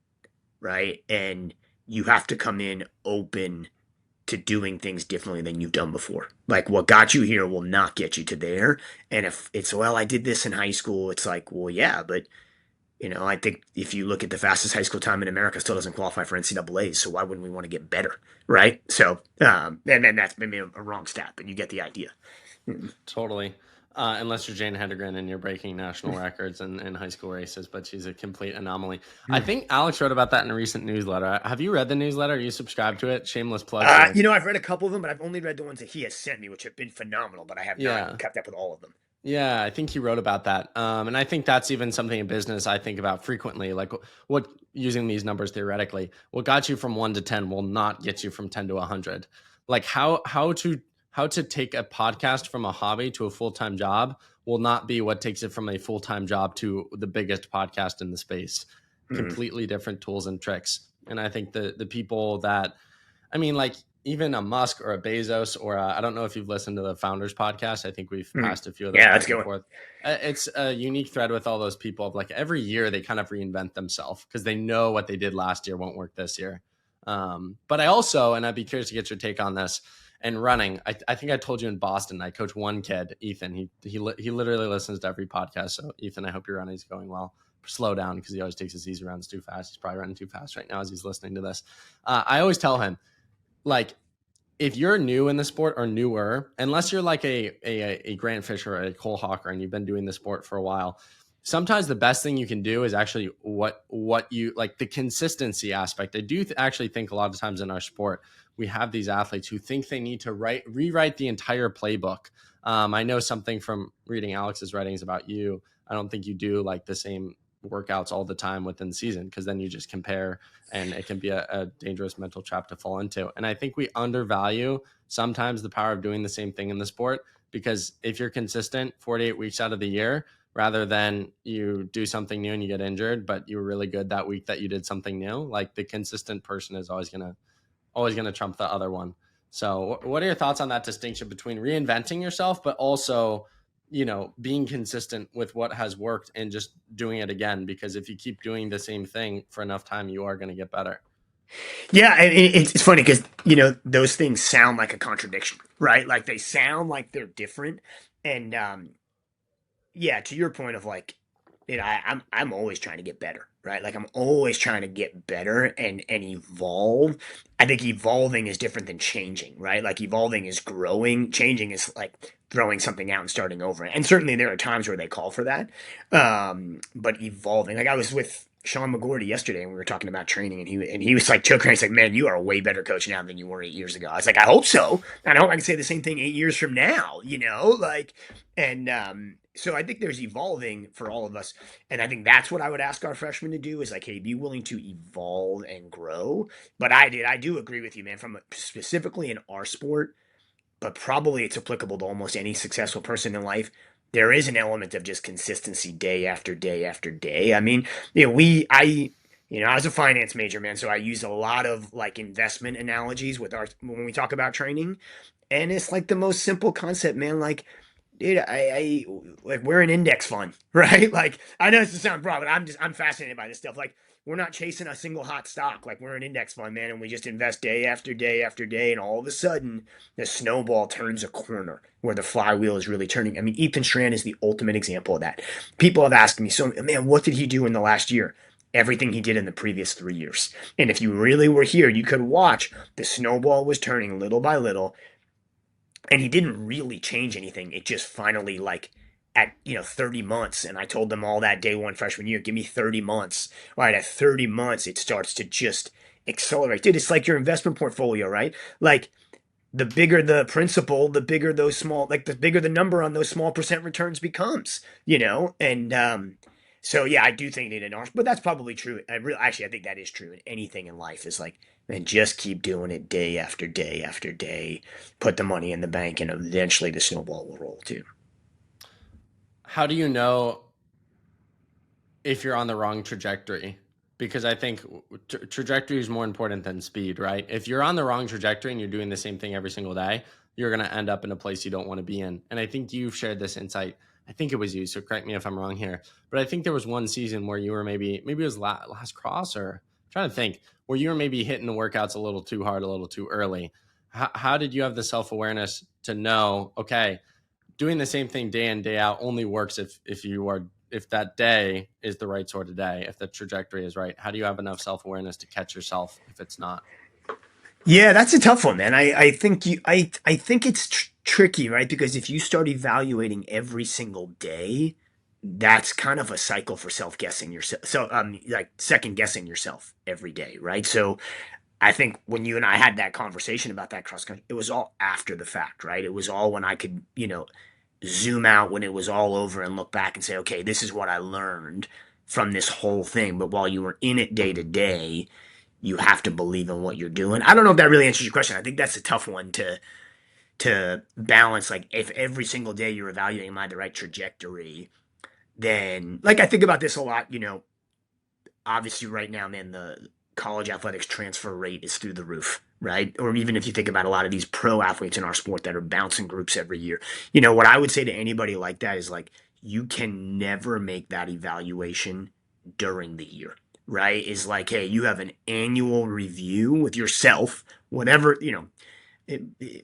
right? And you have to come in open to doing things differently than you've done before. Like, what got you here will not get you to there. And if it's, well, I did this in high school, it's like, well, yeah, but I think if you look at the fastest high school time in America, still doesn't qualify for NCAAs. So why wouldn't we want to get better, right? So, and then that's maybe a wrong stat, but you get the idea. Totally. Unless you're Jane Hedegren and you're breaking national records in high school races, but she's a complete anomaly. I think Alex wrote about that in a recent newsletter. Have you read the newsletter? Are you subscribed to it? Shameless plug here. I've read a couple of them, but I've only read the ones that he has sent me, which have been phenomenal, but I have Yeah. not kept up with all of them. Yeah, I think he wrote about that. And I think that's even something in business I think about frequently. Like what using these numbers theoretically, what got you from 1 to 10 will not get you from 10 to 100. Like how to take a podcast from a hobby to a full-time job will not be what takes it from a full-time job to the biggest podcast in the space. Completely different tools and tricks. And I think the people that, I mean, like even a Musk or a Bezos or I don't know if you've listened to the Founders podcast. I think we've passed a few of those. Yeah, let's go. It's a unique thread with all those people of like every year they kind of reinvent themselves because they know what they did last year won't work this year. But I also, and I'd be curious to get your take on this, and running. I think I told you in Boston, I coach one kid, Ethan. He literally listens to every podcast. So Ethan, I hope your running's going well. Slow down because he always takes his easy runs too fast. He's probably running too fast right now as he's listening to this. I always tell him, like, if you're new in the sport or newer, unless you're like a Grant Fisher or a Cole Hawker and you've been doing the sport for a while, sometimes the best thing you can do is actually what you like, the consistency aspect. I do actually think a lot of times in our sport, we have these athletes who think they need to rewrite the entire playbook. I know something from reading Alex's writings about you. I don't think you do like the same workouts all the time within the season because then you just compare and it can be a dangerous mental trap to fall into. And I think we undervalue sometimes the power of doing the same thing in the sport because if you're consistent 48 weeks out of the year, rather than you do something new and you get injured, but you were really good that week that you did something new, like the consistent person is always going to trump the other one. So what are your thoughts on that distinction between reinventing yourself, but also, being consistent with what has worked and just doing it again? Because if you keep doing the same thing for enough time, you are going to get better. Yeah, it's funny because those things sound like a contradiction, right? Like they sound like they're different, and yeah, to your point of like, I'm always trying to get better, right? Like I'm always trying to get better and evolve. I think evolving is different than changing, right? Like evolving is growing, changing is like throwing something out and starting over. And certainly there are times where they call for that. But evolving, like I was with Sean McGordy yesterday and we were talking about training and he was like choking. He's like, man, you are a way better coach now than you were 8 years ago. I was like, I hope so. And I hope I can say the same thing 8 years from now, like, and, so I think there's evolving for all of us. And I think that's what I would ask our freshmen to do is like, hey, be willing to evolve and grow. But I do agree with you, man, from specifically in our sport, but probably it's applicable to almost any successful person in life. There is an element of just consistency day after day after day. I mean, I was a finance major, man, so I use a lot of like investment analogies when we talk about training. And it's like the most simple concept, man. Like, dude, I like we're an index fund, right? Like I know this doesn't sound broad, but I'm fascinated by this stuff. Like we're not chasing a single hot stock. Like we're an index fund, man, and we just invest day after day after day, and all of a sudden the snowball turns a corner where the flywheel is really turning. I mean, Ethan Strand is the ultimate example of that. People have asked me, so man, what did he do in the last year? Everything he did in the previous 3 years. And if you really were here, you could watch the snowball was turning little by little. And he didn't really change anything. It just finally like at 30 months, and I told them all that day one freshman year, give me 30 months. All right, at 30 months, it starts to just accelerate. Dude, it's like your investment portfolio, right? Like the bigger the principal, the bigger those small, like the bigger the number on those small percent returns becomes, and so yeah, I do think it ours, but that's probably true. I think that is true in anything in life is like, man, just keep doing it day after day after day. Put the money in the bank, and eventually the snowball will roll too. How do you know if you're on the wrong trajectory? Because I think trajectory is more important than speed, right? If you're on the wrong trajectory and you're doing the same thing every single day, you're going to end up in a place you don't want to be in. And I think you've shared this insight. I think it was you, so correct me if I'm wrong here. But I think there was one season where you were maybe it was last cross, or I'm trying to think, where you were maybe hitting the workouts a little too hard, a little too early. How did you have the self-awareness to know, okay, doing the same thing day in, day out only works if you are if that day is the right sort of day, if the trajectory is right, how do you have enough self-awareness to catch yourself if it's not? Yeah, that's a tough one, man. I think I think it's tricky, right? Because if you start evaluating every single day, that's kind of a cycle for self guessing yourself. So, like second guessing yourself every day, right? So, I think when you and I had that conversation about that cross country, it was all after the fact, right? It was all when I could, zoom out when it was all over and look back and say, okay, this is what I learned from this whole thing. But while you were in it day to day, you have to believe in what you're doing. I don't know if that really answers your question. I think that's a tough one to balance. Like if every single day you're evaluating, am I the right trajectory? Then like I think about this a lot, obviously right now, man, the college athletics transfer rate is through the roof, right? Or even if you think about a lot of these pro athletes in our sport that are bouncing groups every year, what I would say to anybody like that is like, you can never make that evaluation during the year, right? Is like, hey, you have an annual review with yourself, whatever,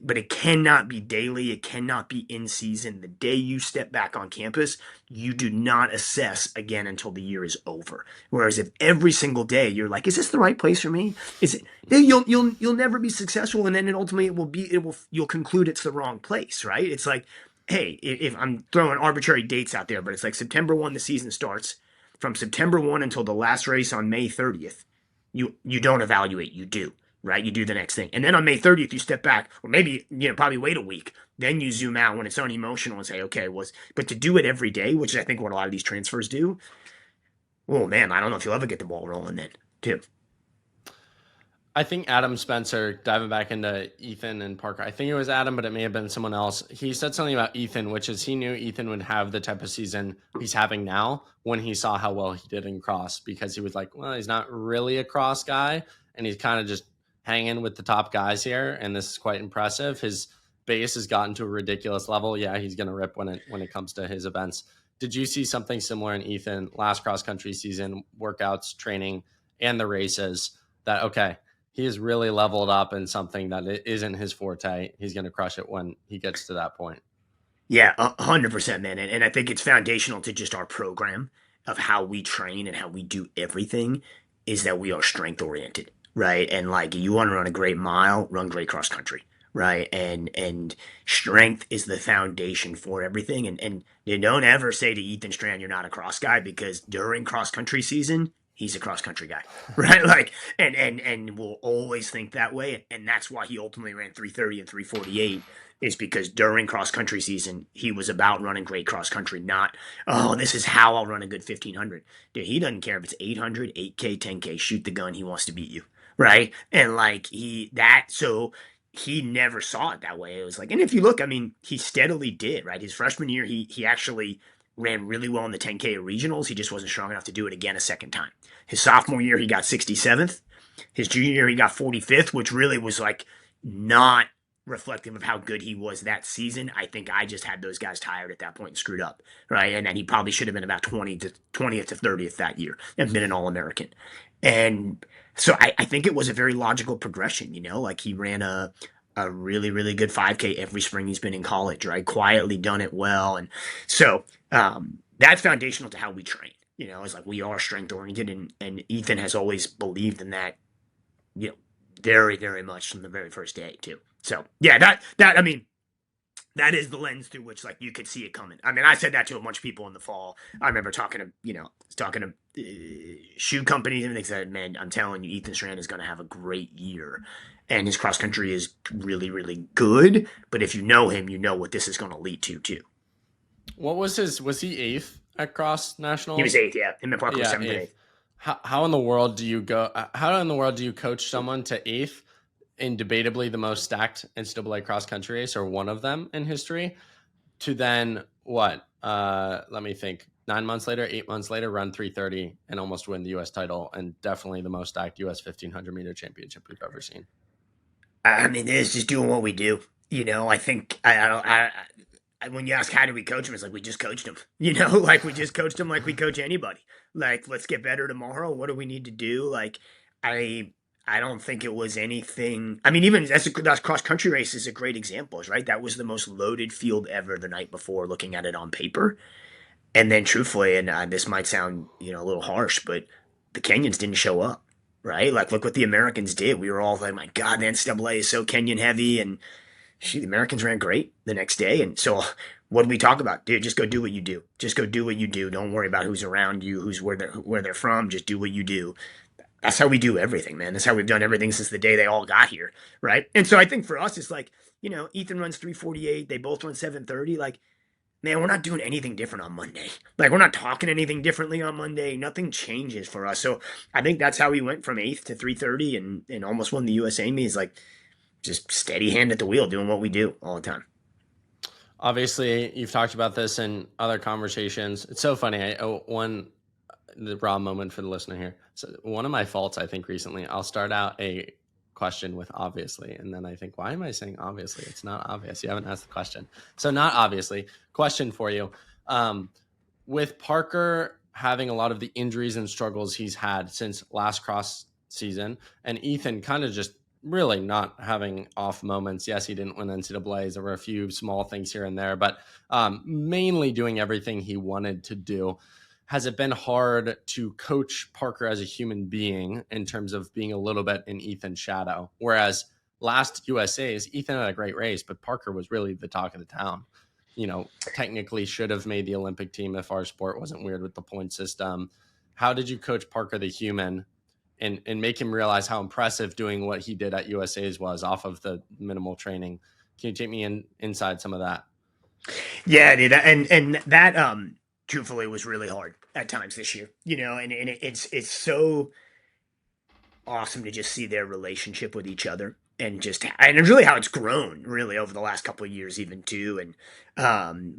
but it cannot be daily. It cannot be in season. The day you step back on campus, you do not assess again until the year is over. Whereas if every single day you're like, is this the right place for me? Is it? You'll never be successful, and then ultimately you'll conclude it's the wrong place, right? It's like, hey, if I'm throwing arbitrary dates out there, but it's like September 1, the season starts. From September 1 until the last race on May 30th, you don't evaluate, you do. Right, you do the next thing, and then on May 30th, you step back, or maybe probably wait a week. Then you zoom out when it's unemotional and say, okay, but to do it every day, which is I think what a lot of these transfers do. Oh man, I don't know if you'll ever get the ball rolling then, too. I think Adam Spencer, diving back into Ethan and Parker, I think it was Adam, but it may have been someone else. He said something about Ethan, which is he knew Ethan would have the type of season he's having now when he saw how well he did in cross, because he was like, well, he's not really a cross guy, and he's kind of just hanging with the top guys here, and this is quite impressive. His base has gotten to a ridiculous level. Yeah, he's going to rip when it comes to his events. Did you see something similar in Ethan last cross country season, workouts, training, and the races, that, okay, he has really leveled up in something that isn't his forte. He's going to crush it when he gets to that point. Yeah, 100%, man. And I think it's foundational to just our program of how we train and how we do everything is that we are strength oriented, right? And like you want to run a great mile, run great cross country, right? And strength is the foundation for everything. And you don't ever say to Ethan Strand, you're not a cross guy, because during cross country season, he's a cross country guy, right? Like, and we'll always think that way. And that's why he ultimately ran 330 and 348, is because during cross country season, he was about running great cross country, not, oh, this is how I'll run a good 1500. Dude, he doesn't care if it's 800, 8K, 10K, shoot the gun. He wants to beat you, right? And like so he never saw it that way. It was like, and if you look, I mean, he steadily did, right? His freshman year, he actually ran really well in the 10K regionals. He just wasn't strong enough to do it again a second time. His sophomore year, he got 67th. His junior year, he got 45th, which really was like not reflective of how good he was that season. I think I just had those guys tired at that point and screwed up, right? And then he probably should have been about 20th to 30th that year and been an All-American. And so I think it was a very logical progression, like he ran a really, really good 5K every spring he's been in college, right? Quietly done it well. And so that's foundational to how we train. It's like we are strength oriented, and Ethan has always believed in that, very, very much from the very first day too. So yeah, that I mean, that is the lens through which like you could see it coming. I mean, I said that to a bunch of people in the fall. I remember talking to shoe companies and they said, man, I'm telling you, Ethan Strand is going to have a great year, and his cross country is really, really good. But if you know him, you know what this is going to lead to too. What was he eighth at cross nationals? He was eighth, yeah. Him and Parker was seventh and eighth. How in the world do you coach someone to eighth in debatably the most stacked NCAA cross country race, or one of them in history, to then what? Let me think. 8 months later, run 330 and almost win the U.S. title, and definitely the most stacked U.S. 1500 meter championship we've ever seen. I mean, it's just doing what we do. I think when you ask how do we coach him, it's like we just coached him. Like we just coached him like we coach anybody. Like, let's get better tomorrow. What do we need to do? Like, I don't think it was anything. I mean, even that cross country race is a great example, right? That was the most loaded field ever the night before, looking at it on paper. And then truthfully, and this might sound, a little harsh, but the Kenyans didn't show up, right? Like, look what the Americans did. We were all like, my God, the NCAA is so Kenyan heavy. And shoot, the Americans ran great the next day. And so what did we talk about? Dude, just go do what you do. Just go do what you do. Don't worry about who's around you, where they're from. Just do what you do. That's how we do everything, man. That's how we've done everything since the day they all got here, right? And so I think for us, it's like, Ethan runs 3:48. They both run 7:30. Like, man, we're not doing anything different on Monday. Like, we're not talking anything differently on Monday. Nothing changes for us. So I think that's how we went from 8th to 3:30 and almost won the USA meets. Like, just steady hand at the wheel, doing what we do all the time. Obviously, you've talked about this in other conversations. It's so funny. The raw moment for the listener here. So one of my faults, I think, recently, I'll start out a question with obviously, and then I think, why am I saying obviously? It's not obvious. You haven't asked the question. So not obviously. Question for you. With Parker having a lot of the injuries and struggles he's had since last cross season, and Ethan kind of just really not having off moments. Yes, he didn't win NCAAs. There were a few small things here and there, but mainly doing everything he wanted to do. Has it been hard to coach Parker as a human being in terms of being a little bit in Ethan's shadow? Whereas last USA's, Ethan had a great race, but Parker was really the talk of the town. Technically should have made the Olympic team if our sport wasn't weird with the point system. How did you coach Parker the human and make him realize how impressive doing what he did at USA's was off of the minimal training? Can you take me inside some of that? Yeah, dude, and that truthfully was really hard at times this year, and it's so awesome to just see their relationship with each other and it's really how it's grown really over the last couple of years even too, and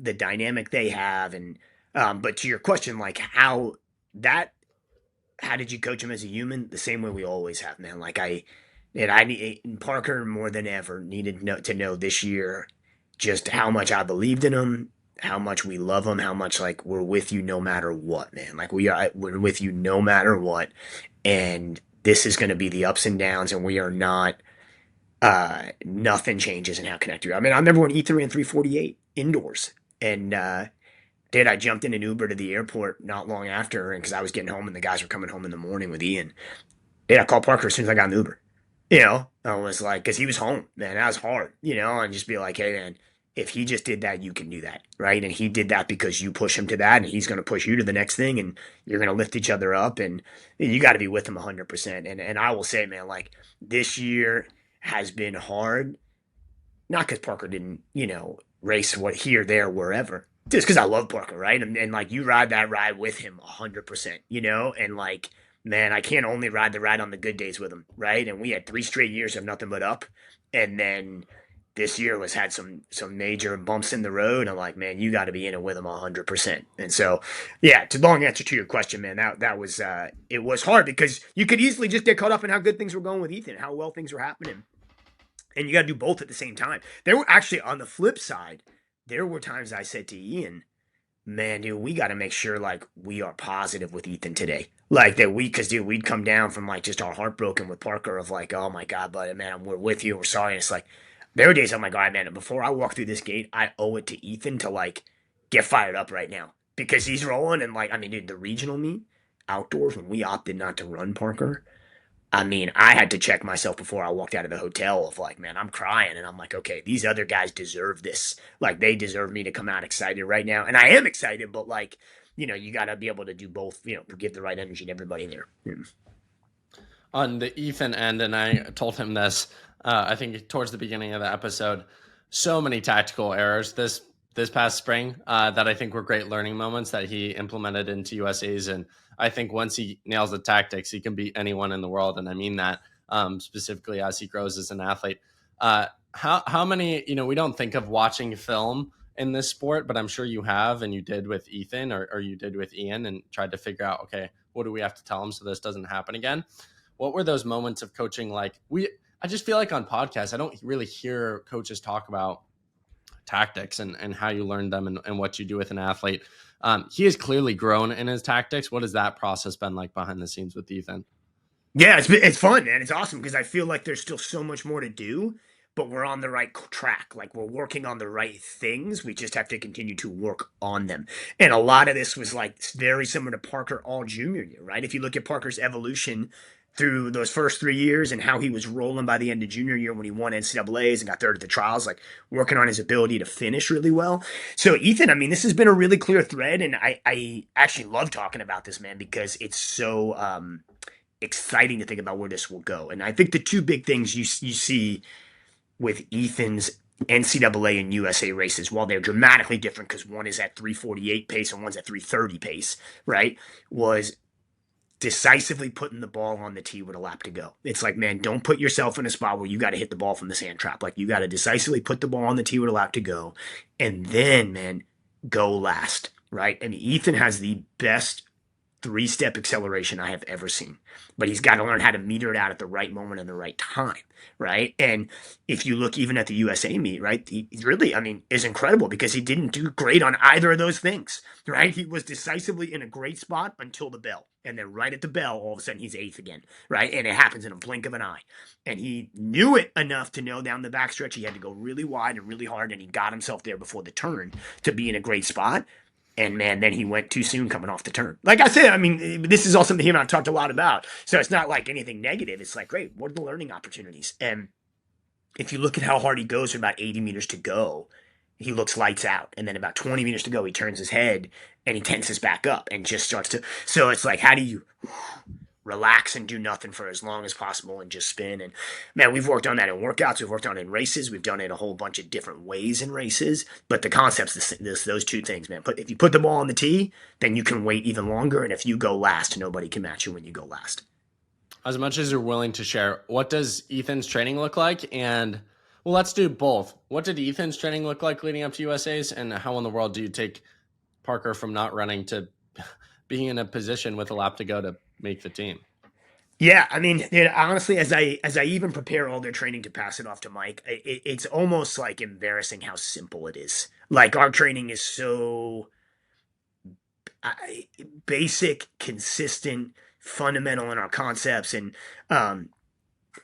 the dynamic they have, and but to your question, like how did you coach him as a human? The same way we always have, man. Like Parker more than ever needed to know this year just how much I believed in him, how much we love him, how much like we're with you no matter what, man. Like we're with you no matter what, and this is going to be the ups and downs, and we are not. Nothing changes in how connected we are. I mean, I remember when Ethan ran 3:48 indoors, and I jumped in an Uber to the airport not long after, and because I was getting home and the guys were coming home in the morning with Ian. I called Parker as soon as I got in the Uber. I was like, because he was home, man. That was hard, and just be like, hey, man, if he just did that, you can do that, right? And he did that because you push him to that, and he's going to push you to the next thing, and you're going to lift each other up, and you got to be with him 100%. And I will say, man, like this year has been hard, not because Parker didn't, race here, there, wherever, just because I love Parker, right? And like you ride that ride with him 100%, and like, man, I can't only ride the ride on the good days with him, right? And we had 3 straight years of nothing but up, and then this year had some major bumps in the road. I'm like, man, you got to be in it with him 100%. And so, yeah, to long answer to your question, man, that was it was hard because you could easily just get caught up in how good things were going with Ethan, how well things were happening, and you got to do both at the same time. There were actually, on the flip side, there were times I said to Ian, man, dude, we got to make sure like we are positive with Ethan today. Like that because dude, we'd come down from like just our heartbroken with Parker of like, oh my God, buddy, man, we're with you, we're sorry. And it's like, there were days I'm like, all right, man, before I walk through this gate, I owe it to Ethan to like get fired up right now because he's rolling. And like, I mean, dude, the regional meet outdoors when we opted not to run Parker, I mean, I had to check myself before I walked out of the hotel of like, man, I'm crying. And I'm like, okay, these other guys deserve this. Like they deserve me to come out excited right now. And I am excited, but like, you got to be able to do both, give the right energy to everybody there. On the Ethan end, and I told him this, I think towards the beginning of the episode, so many tactical errors this past spring that I think were great learning moments that he implemented into USA's. And I think once he nails the tactics, he can beat anyone in the world. And I mean that specifically as he grows as an athlete. How many, we don't think of watching film in this sport, but I'm sure you have, and you did with Ethan or you did with Ian and tried to figure out, okay, what do we have to tell him so this doesn't happen again? What were those moments of coaching like? I just feel like on podcasts, I don't really hear coaches talk about tactics and how you learn them and what you do with an athlete. He has clearly grown in his tactics. What has that process been like behind the scenes with Ethan? Yeah, it's fun, man. It's awesome because I feel like there's still so much more to do. but we're on the right track. Like we're working on the right things. We just have to continue to work on them. And a lot of this was like very similar to Parker all junior year, right? If you look at Parker's evolution through those first 3 years and how he was rolling by the end of junior year when he won NCAAs and got third at the trials, like working on his ability to finish really well. So Ethan, I mean, this has been a really clear thread, and I actually love talking about this, man, because it's so exciting to think about where this will go. And I think the two big things you see with Ethan's NCAA and USA races, while they're dramatically different because one is at 348 pace and one's at 330 pace, right, was decisively putting the ball on the tee with a lap to go. It's like, man, don't put yourself in a spot where you got to hit the ball from the sand trap. Like you got to decisively put the ball on the tee with a lap to go, and then, man, go last, right? And Ethan has the best three-step acceleration I have ever seen, but he's got to learn how to meter it out at the right moment and the right time, right? And if you look even at the USA meet, right, he really, I mean, is incredible because he didn't do great on either of those things, right? He was decisively in a great spot until the bell, and then right at the bell, all of a sudden he's eighth again, right? And it happens in a blink of an eye. And he knew it enough to know down the backstretch he had to go really wide and really hard, and he got himself there before the turn to be in a great spot. And man, then he went too soon coming off the turn. Like I said, I mean, this is all something he and I talked a lot about. So it's not like anything negative. It's like, great, what are the learning opportunities? And if you look at how hard he goes with about 80 meters to go, he looks lights out. And then about 20 meters to go, he turns his head and he tenses back up and just starts to. So it's like, how do you relax and do nothing for as long as possible and just spin? And man, we've worked on that in workouts. We've worked on it in races. We've done it a whole bunch of different ways in races. But the concept's those two things, man. If you put the ball on the tee, then you can wait even longer. And if you go last, nobody can match you when you go last. As much as you're willing to share, what does Ethan's training look like? And well, let's do both. What did Ethan's training look like leading up to USA's? And how in the world do you take Parker from not running to being in a position with a lap to go to make the team? Yeah, I mean, dude, honestly, as I even prepare all their training to pass it off to Mike, it's almost like embarrassing how simple it is. Like our training is so basic, consistent, fundamental in our concepts, and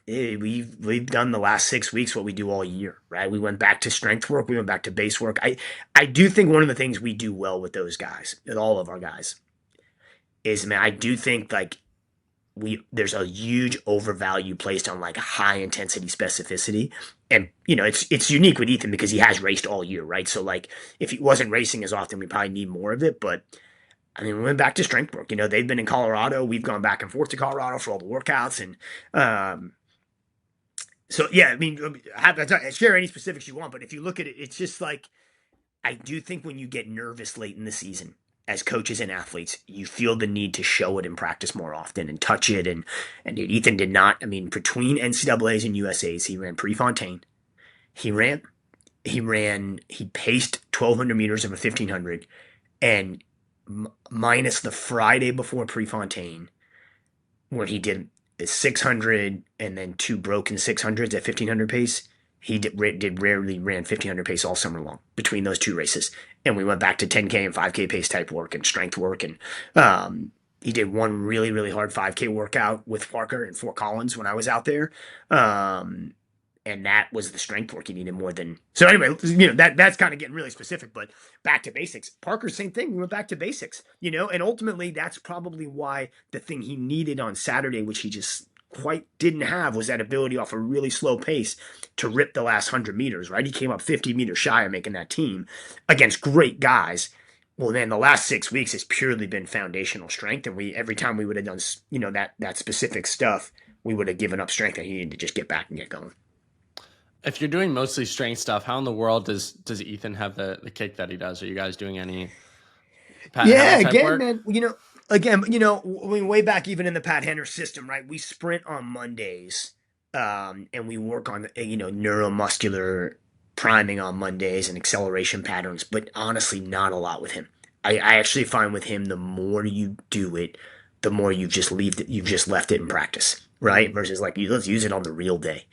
we've done the last 6 weeks what we do all year, right? We went back to strength work, we went back to base work. I do think one of the things we do well with those guys, with all of our guys, is, man, I do think like there's a huge overvalue placed on like high intensity specificity. And you know, it's unique with Ethan because he has raced all year, right? So like if he wasn't racing as often, we probably need more of it. But I mean, we went back to strength work. You know, they've been in Colorado. We've gone back and forth to Colorado for all the workouts. And so yeah, I mean, share any specifics you want, but if you look at it, it's just like, I do think when you get nervous late in the season, as coaches and athletes, you feel the need to show it in practice more often and touch it. And dude, Ethan did not. I mean, between NCAAs and USAs, he ran Prefontaine. He paced 1,200 meters of a 1,500, and minus the Friday before Prefontaine, where he did a 600 and then two broken 600s at 1,500 pace. He rarely ran 1,500 pace all summer long between those two races. And we went back to 10K and 5K pace type work and strength work. And he did one really, really hard 5K workout with Parker in Fort Collins when I was out there. And that was the strength work he needed more than. So anyway, you know, that's kind of getting really specific, but back to basics. Parker, same thing. We went back to basics, you know, and ultimately that's probably why the thing he needed on Saturday, which he just quite didn't have, was that ability off a really slow pace to rip the last 100 meters, right? He came up 50 meters shy of making that team against great guys. Well, then the last 6 weeks has purely been foundational strength. And every time we would have done, you know, that specific stuff, we would have given up strength and he needed to just get back and get going. If you're doing mostly strength stuff, how in the world does Ethan have the kick that he does? Are you guys doing any work? Man, way back even in the Pat Henner system, right? We sprint on Mondays, and we work on, you know, neuromuscular priming on Mondays and acceleration patterns, but honestly, not a lot with him. I actually find with him, the more you do it, the more you've just left it in practice, right? Versus like, let's use it on the real day.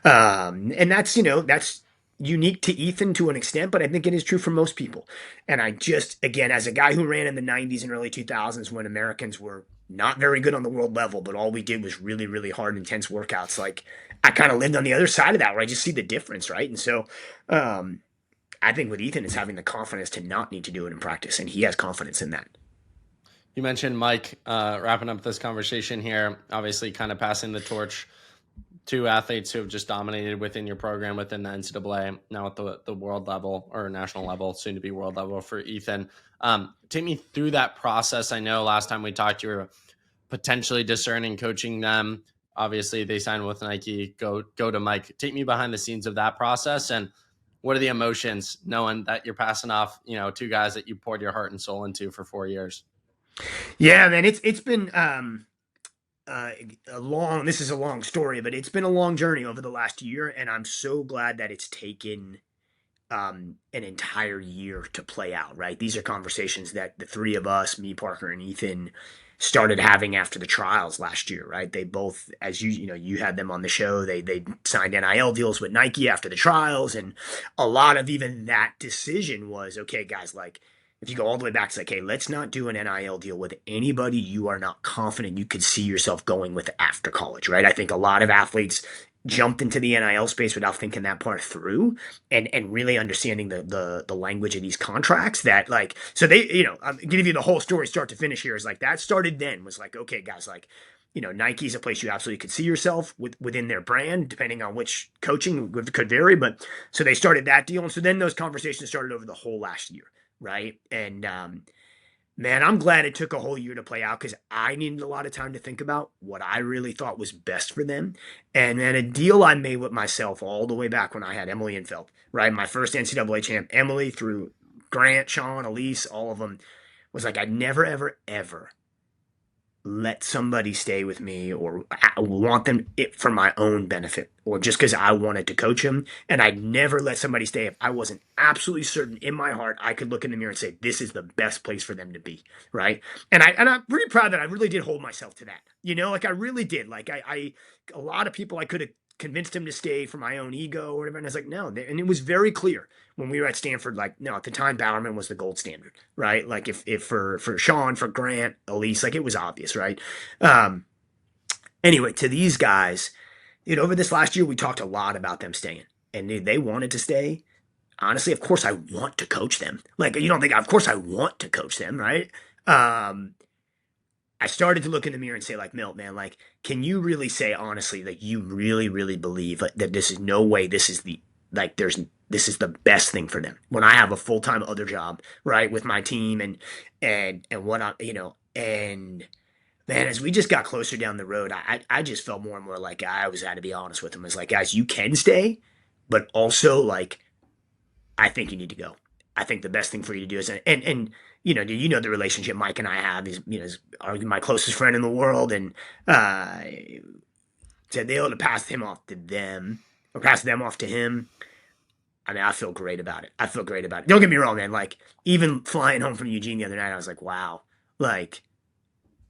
And that's, you know, that's unique to Ethan to an extent, but I think it is true for most people. And I just, again, as a guy who ran in the 90s and early 2000s when Americans were not very good on the world level, but all we did was really, really hard, intense workouts. Like I kind of lived on the other side of that where I just see the difference, right? And so I think with Ethan is having the confidence to not need to do it in practice, and he has confidence in that. You mentioned Mike, wrapping up this conversation here, obviously kind of passing the torch to athletes who have just dominated within your program within the NCAA, now at the world level or national level, soon to be world level for Ethan. Take me through that process. I know last time we talked, you were potentially discerning coaching them. Obviously, they signed with Nike. Go to Mike. Take me behind the scenes of that process, and what are the emotions knowing that you're passing off, two guys that you poured your heart and soul into for 4 years? Yeah, man, it's been a long. This is a long story, but it's been a long journey over the last year, and I'm so glad that it's taken an entire year to play out. Right, these are conversations that the three of us, me, Parker, and Ethan, started having after the trials last year. Right, they both, as you had them on the show. They signed NIL deals with Nike after the trials, and a lot of even that decision was okay, guys, like if you go all the way back, it's like, hey, let's not do an NIL deal with anybody you are not confident you could see yourself going with after college, right? I think a lot of athletes jumped into the NIL space without thinking that part through and really understanding the language of these contracts that like, so they, I'm gonna give you the whole story start to finish here is like that started then was like, okay, guys, like, Nike's a place you absolutely could see yourself within their brand, depending on which coaching could vary. But so they started that deal. And so then those conversations started over the whole last year. Right. And man, I'm glad it took a whole year to play out because I needed a lot of time to think about what I really thought was best for them. And then a deal I made with myself all the way back when I had Emily Infeld, right? My first NCAA champ, Emily, through Grant, Sean, Elise, all of them, was like, I'd never, ever, ever let somebody stay with me or I want them it for my own benefit or just because I wanted to coach them. And I'd never let somebody stay if I wasn't absolutely certain in my heart I could look in the mirror and say, this is the best place for them to be. Right. And I'm pretty proud that I really did hold myself to that. Like I really did. Like I a lot of people I could have convinced him to stay for my own ego or whatever. And I was like, no. And it was very clear when we were at Stanford, like, no, at the time, Bowerman was the gold standard, right? Like if for Sean, for Grant, Elise, like it was obvious, right? Anyway, to these guys, over this last year, we talked a lot about them staying and they wanted to stay. Honestly, of course I want to coach them. Like, you don't think, of course I want to coach them, right? I started to look in the mirror and say, like, Milt, man, like, can you really say honestly that you really, really believe that this is no way this is the like this is the best thing for them when I have a full-time other job, right, with my team and what I and man, as we just got closer down the road, I just felt more and more like I always had to be honest with them. It's like, guys, you can stay, but also like I think you need to go. I think the best thing for you to do is and the relationship Mike and I have is arguably my closest friend in the world, and to be able to pass him off to them or pass them off to him. I mean, I feel great about it. I feel great about it. Don't get me wrong, man. Like even flying home from Eugene the other night, I was like, wow, like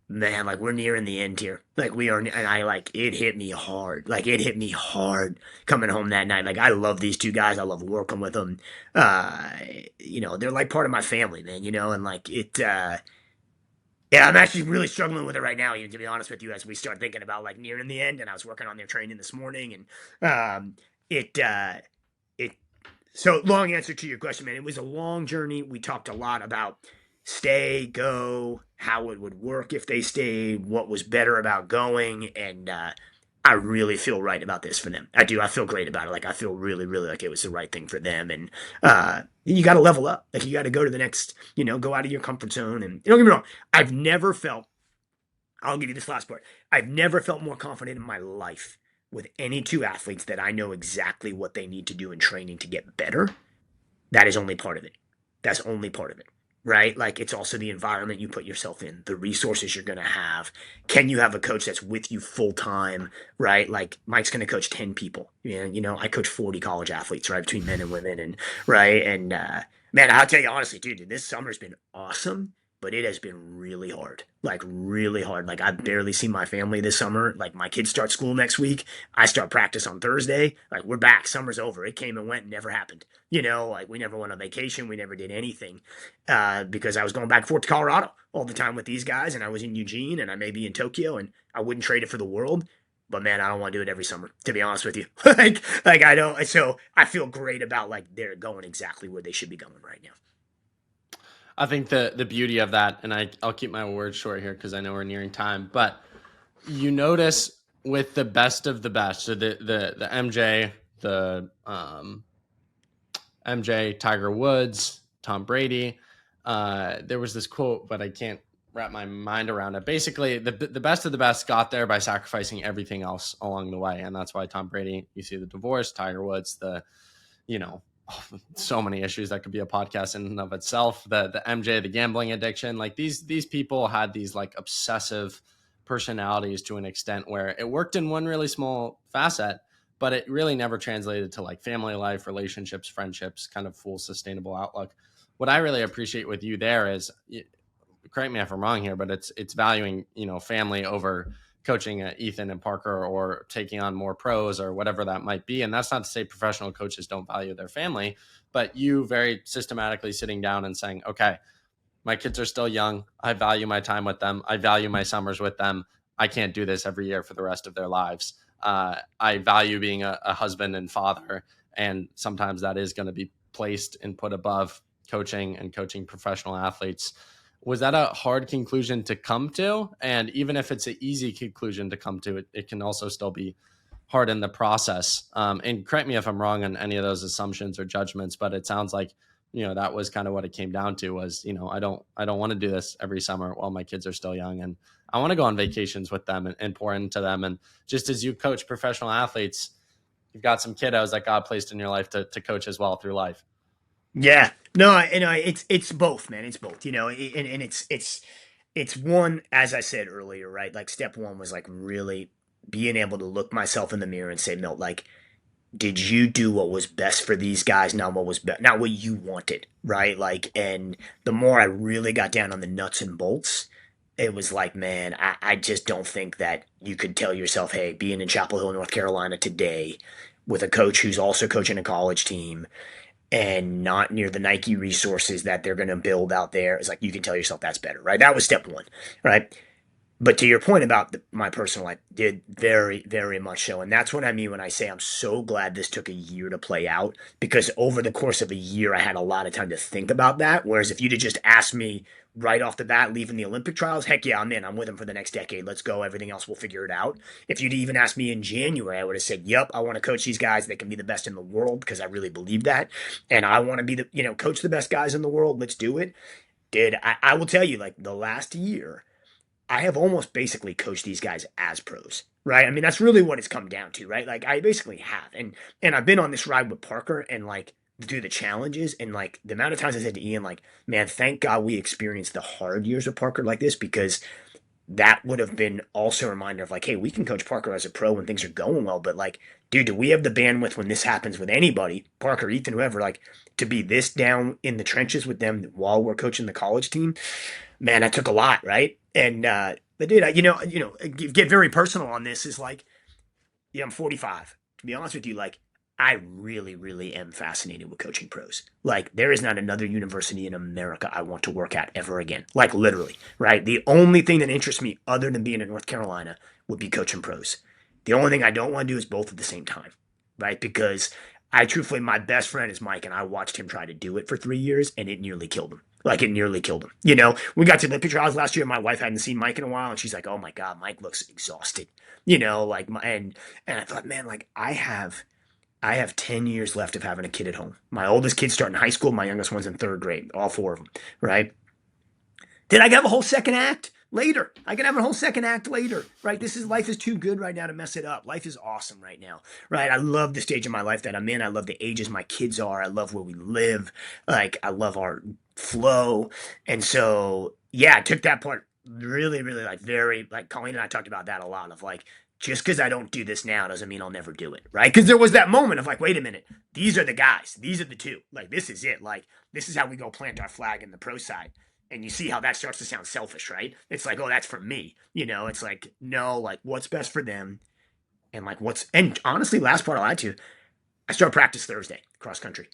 man, like we're nearing the end here. Like we are, and I like it hit me hard. Like it hit me hard coming home that night. Like I love these two guys. I love working with them. They're like part of my family, man. And like it. Yeah, I'm actually really struggling with it right now. Even to be honest with you, as we start thinking about like nearing the end, and I was working on their training this morning, and it. So long answer to your question, man. It was a long journey. We talked a lot about stay, go, how it would work if they stayed, what was better about going, and I really feel right about this for them. I do. I feel great about it. Like I feel really, really like it was the right thing for them. And you got to level up. Like you got to go to the next, go out of your comfort zone. And don't get me wrong, I've never felt. I'll give you this last part. I've never felt more confident in my life with any two athletes that I know exactly what they need to do in training to get better. That is only part of it. That's only part of it. Right? Like it's also the environment you put yourself in, the resources you're going to have. Can you have a coach that's with you full time? Right? Like Mike's going to coach 10 people. I coach 40 college athletes, right? Between men and women. And right. And man, I'll tell you honestly, dude, this summer's been awesome but it has been really hard. Like really hard. Like I've barely seen my family this summer. Like my kids start school next week. I start practice on Thursday. Like we're back. Summer's over. It came and went, never happened. Like we never went on vacation. We never did anything because I was going back and forth to Colorado all the time with these guys, and I was in Eugene, and I may be in Tokyo, and I wouldn't trade it for the world. But man, I don't want to do it every summer, to be honest with you. like I don't. So I feel great about like they're going exactly where they should be going right now. I think the beauty of that, and I'll keep my words short here because I know we're nearing time, but you notice with the best of the best, so the MJ, Tiger Woods, Tom Brady, there was this quote, but I can't wrap my mind around it. Basically, the best of the best got there by sacrificing everything else along the way, and that's why Tom Brady, you see the divorce, Tiger Woods, so many issues that could be a podcast in and of itself. The MJ, the gambling addiction, like these people had these like obsessive personalities to an extent where it worked in one really small facet, but it really never translated to like family life, relationships, friendships, kind of full sustainable outlook. What I really appreciate with you there is, correct me if I'm wrong here, but it's valuing, family over coaching Ethan and Parker or taking on more pros or whatever that might be. And that's not to say professional coaches don't value their family, but you very systematically sitting down and saying, okay, my kids are still young. I value my time with them. I value my summers with them. I can't do this every year for the rest of their lives. I value being a husband and father. And sometimes that is going to be placed and put above coaching and coaching professional athletes. Was that a hard conclusion to come to? And even if it's an easy conclusion to come to, it can also still be hard in the process. And correct me if I'm wrong on any of those assumptions or judgments, but it sounds like, that was kind of what it came down to was, I don't want to do this every summer while my kids are still young. And I want to go on vacations with them and pour into them. And just as you coach professional athletes, you've got some kiddos that God placed in your life to coach as well through life. Yeah, no, it's both, man. It's both, and it's one, as I said earlier, right? Like step one was like really being able to look myself in the mirror and say, Milt, like, did you do what was best for these guys? Not what was best, not what you wanted, right? Like, and the more I really got down on the nuts and bolts, it was like, man, I just don't think that you could tell yourself, hey, being in Chapel Hill, North Carolina today with a coach who's also coaching a college team and not near the Nike resources that they're going to build out there. It's like you can tell yourself that's better, right? That was step one, right? But to your point about my personal life, did very, very much so. And that's what I mean when I say I'm so glad this took a year to play out, because over the course of a year, I had a lot of time to think about that. Whereas if you'd have just asked me right off the bat, leaving the Olympic trials, heck yeah, I'm in. I'm with them for the next decade. Let's go. Everything else, we'll figure it out. If you'd even asked me in January, I would have said, yep, I want to coach these guys. They can be the best in the world because I really believe that. And I want to be coach the best guys in the world. Let's do it. I will tell you, like the last year, I have almost basically coached these guys as pros, right? I mean, that's really what it's come down to, right? Like I basically have. And I've been on this ride with Parker and like through the challenges and like the amount of times I said to Ian, like, man, thank God we experienced the hard years with Parker like this, because that would have been also a reminder of like, hey, we can coach Parker as a pro when things are going well, but like, dude, do we have the bandwidth when this happens with anybody, Parker, Ethan, whoever, like to be this down in the trenches with them while we're coaching the college team? Man, that took a lot, right? And but dude, get very personal on this. Is like, yeah, I'm 45. To be honest with you, like, I really, really am fascinated with coaching pros. Like, there is not another university in America I want to work at ever again. Like, literally, right? The only thing that interests me other than being in North Carolina would be coaching pros. The only thing I don't want to do is both at the same time, right? Because I truthfully, my best friend is Mike, and I watched him try to do it for 3 years, and it nearly killed him. Like, it nearly killed him. We got to the picture trials last year. My wife hadn't seen Mike in a while, and she's like, "Oh my God, Mike looks exhausted." Like, and I thought, man, like I have 10 years left of having a kid at home. My oldest kid's starting high school. My youngest one's in third grade. All four of them, right? Did I have a whole second act? Later. I can have a whole second act later, right? Life is too good right now to mess it up. Life is awesome right now, right? I love the stage of my life that I'm in. I love the ages my kids are. I love where we live. Like, I love our flow. And so, yeah, I took that part really, really like very, like Colleen and I talked about that a lot of like, just because I don't do this now doesn't mean I'll never do it, right? Because there was that moment of like, wait a minute, these are the guys. These are the two. Like, this is it. Like, this is how we go plant our flag in the pro side. And you see how that starts to sound selfish, right? It's like, oh, that's for me. It's like, no, like what's best for them. And like and honestly, last part I'll add to, I start practice Thursday, cross country.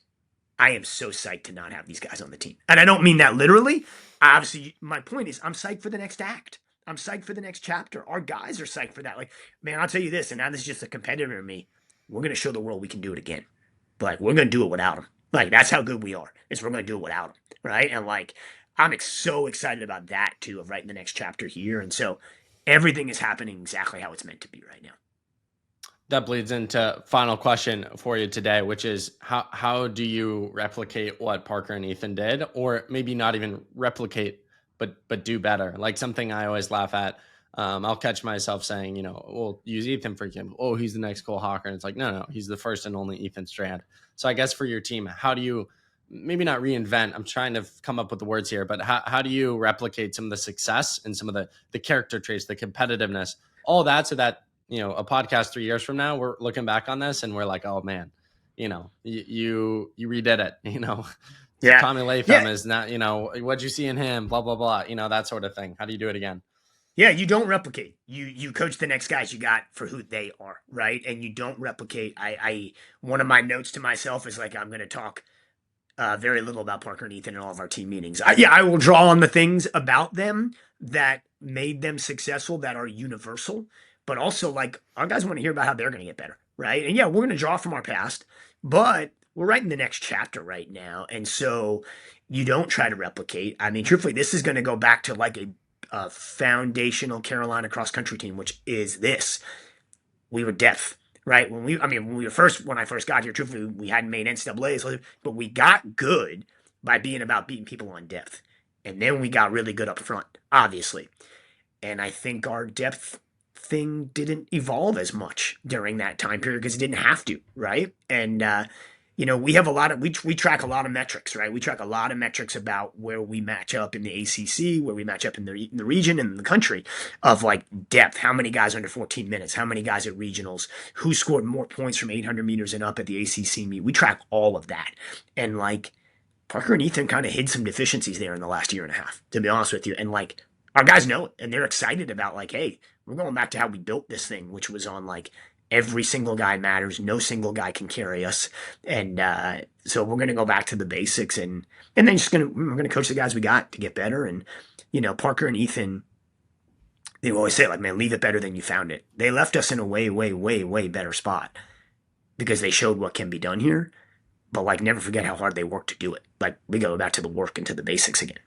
I am so psyched to not have these guys on the team. And I don't mean that literally. Obviously, my point is I'm psyched for the next act. I'm psyched for the next chapter. Our guys are psyched for that. Like, man, I'll tell you this, and now this is just a competitor in me. We're going to show the world we can do it again. But like, we're going to do it without them. Like, that's how good we are, is we're going to do it without them, right? And like, I'm so excited about that, too, of writing the next chapter here. And so everything is happening exactly how it's meant to be right now. That bleeds into final question for you today, which is how do you replicate what Parker and Ethan did, or maybe not even replicate, but do better? Like something I always laugh at. I'll catch myself saying, we'll use Ethan for example. Oh, he's the next Cole Hawker. And it's like, no, he's the first and only Ethan Strand. So I guess for your team, how do you maybe not reinvent? I'm trying to come up with the words here, but how do you replicate some of the success and some of the character traits, the competitiveness, all that, so that a podcast 3 years from now, we're looking back on this and we're like, oh man, you redid it, Yeah. Tommy Latham is not, what'd you see in him, blah, blah, blah, that sort of thing. How do you do it again? Yeah, you don't replicate. You coach the next guys you got for who they are, right? And you don't replicate. I one of my notes to myself is like, I'm going to talk very little about Parker and Ethan in all of our team meetings. I will draw on the things about them that made them successful that are universal. But also, like, our guys want to hear about how they're going to get better, right? And yeah, we're going to draw from our past, but we're writing the next chapter right now. And so you don't try to replicate. I mean, truthfully, this is going to go back to like a foundational Carolina cross country team, which is this. We were depth, right? When I first got here, truthfully, we hadn't made NCAAs, but we got good by being about beating people on depth. And then we got really good up front, obviously. And I think our depth thing didn't evolve as much during that time period because it didn't have to, right? And we have we track a lot of metrics, right? We track a lot of metrics about where we match up in the ACC, where we match up in the region and in the country, of like depth, how many guys under 14 minutes, how many guys at regionals, who scored more points from 800 meters and up at the ACC meet. We track all of that, and like Parker and Ethan kind of hid some deficiencies there in the last year and a half, to be honest with you, and like our guys know it, and they're excited about like, hey, we're going back to how we built this thing, which was on like every single guy matters. No single guy can carry us. And so we're going to go back to the basics and then we're going to coach the guys we got to get better. And, Parker and Ethan, they always say like, man, leave it better than you found it. They left us in a way, way, way, way better spot because they showed what can be done here. But like, never forget how hard they worked to do it. Like, we go back to the work and to the basics again.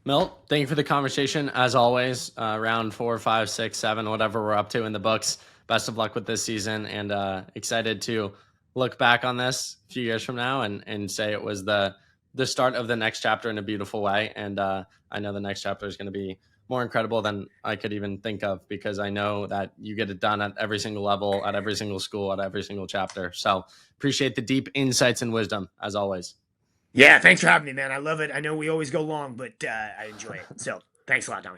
Milt, thank you for the conversation. As always, round 4, 5, 6, 7, whatever we're up to in the books. Best of luck with this season, and excited to look back on this a few years from now and say it was the start of the next chapter in a beautiful way. And I know the next chapter is going to be more incredible than I could even think of, because I know that you get it done at every single level, at every single school, at every single chapter. So appreciate the deep insights and wisdom, as always. Yeah, thanks for having me, man. I love it. I know we always go long, but I enjoy it. So thanks a lot, Tommy.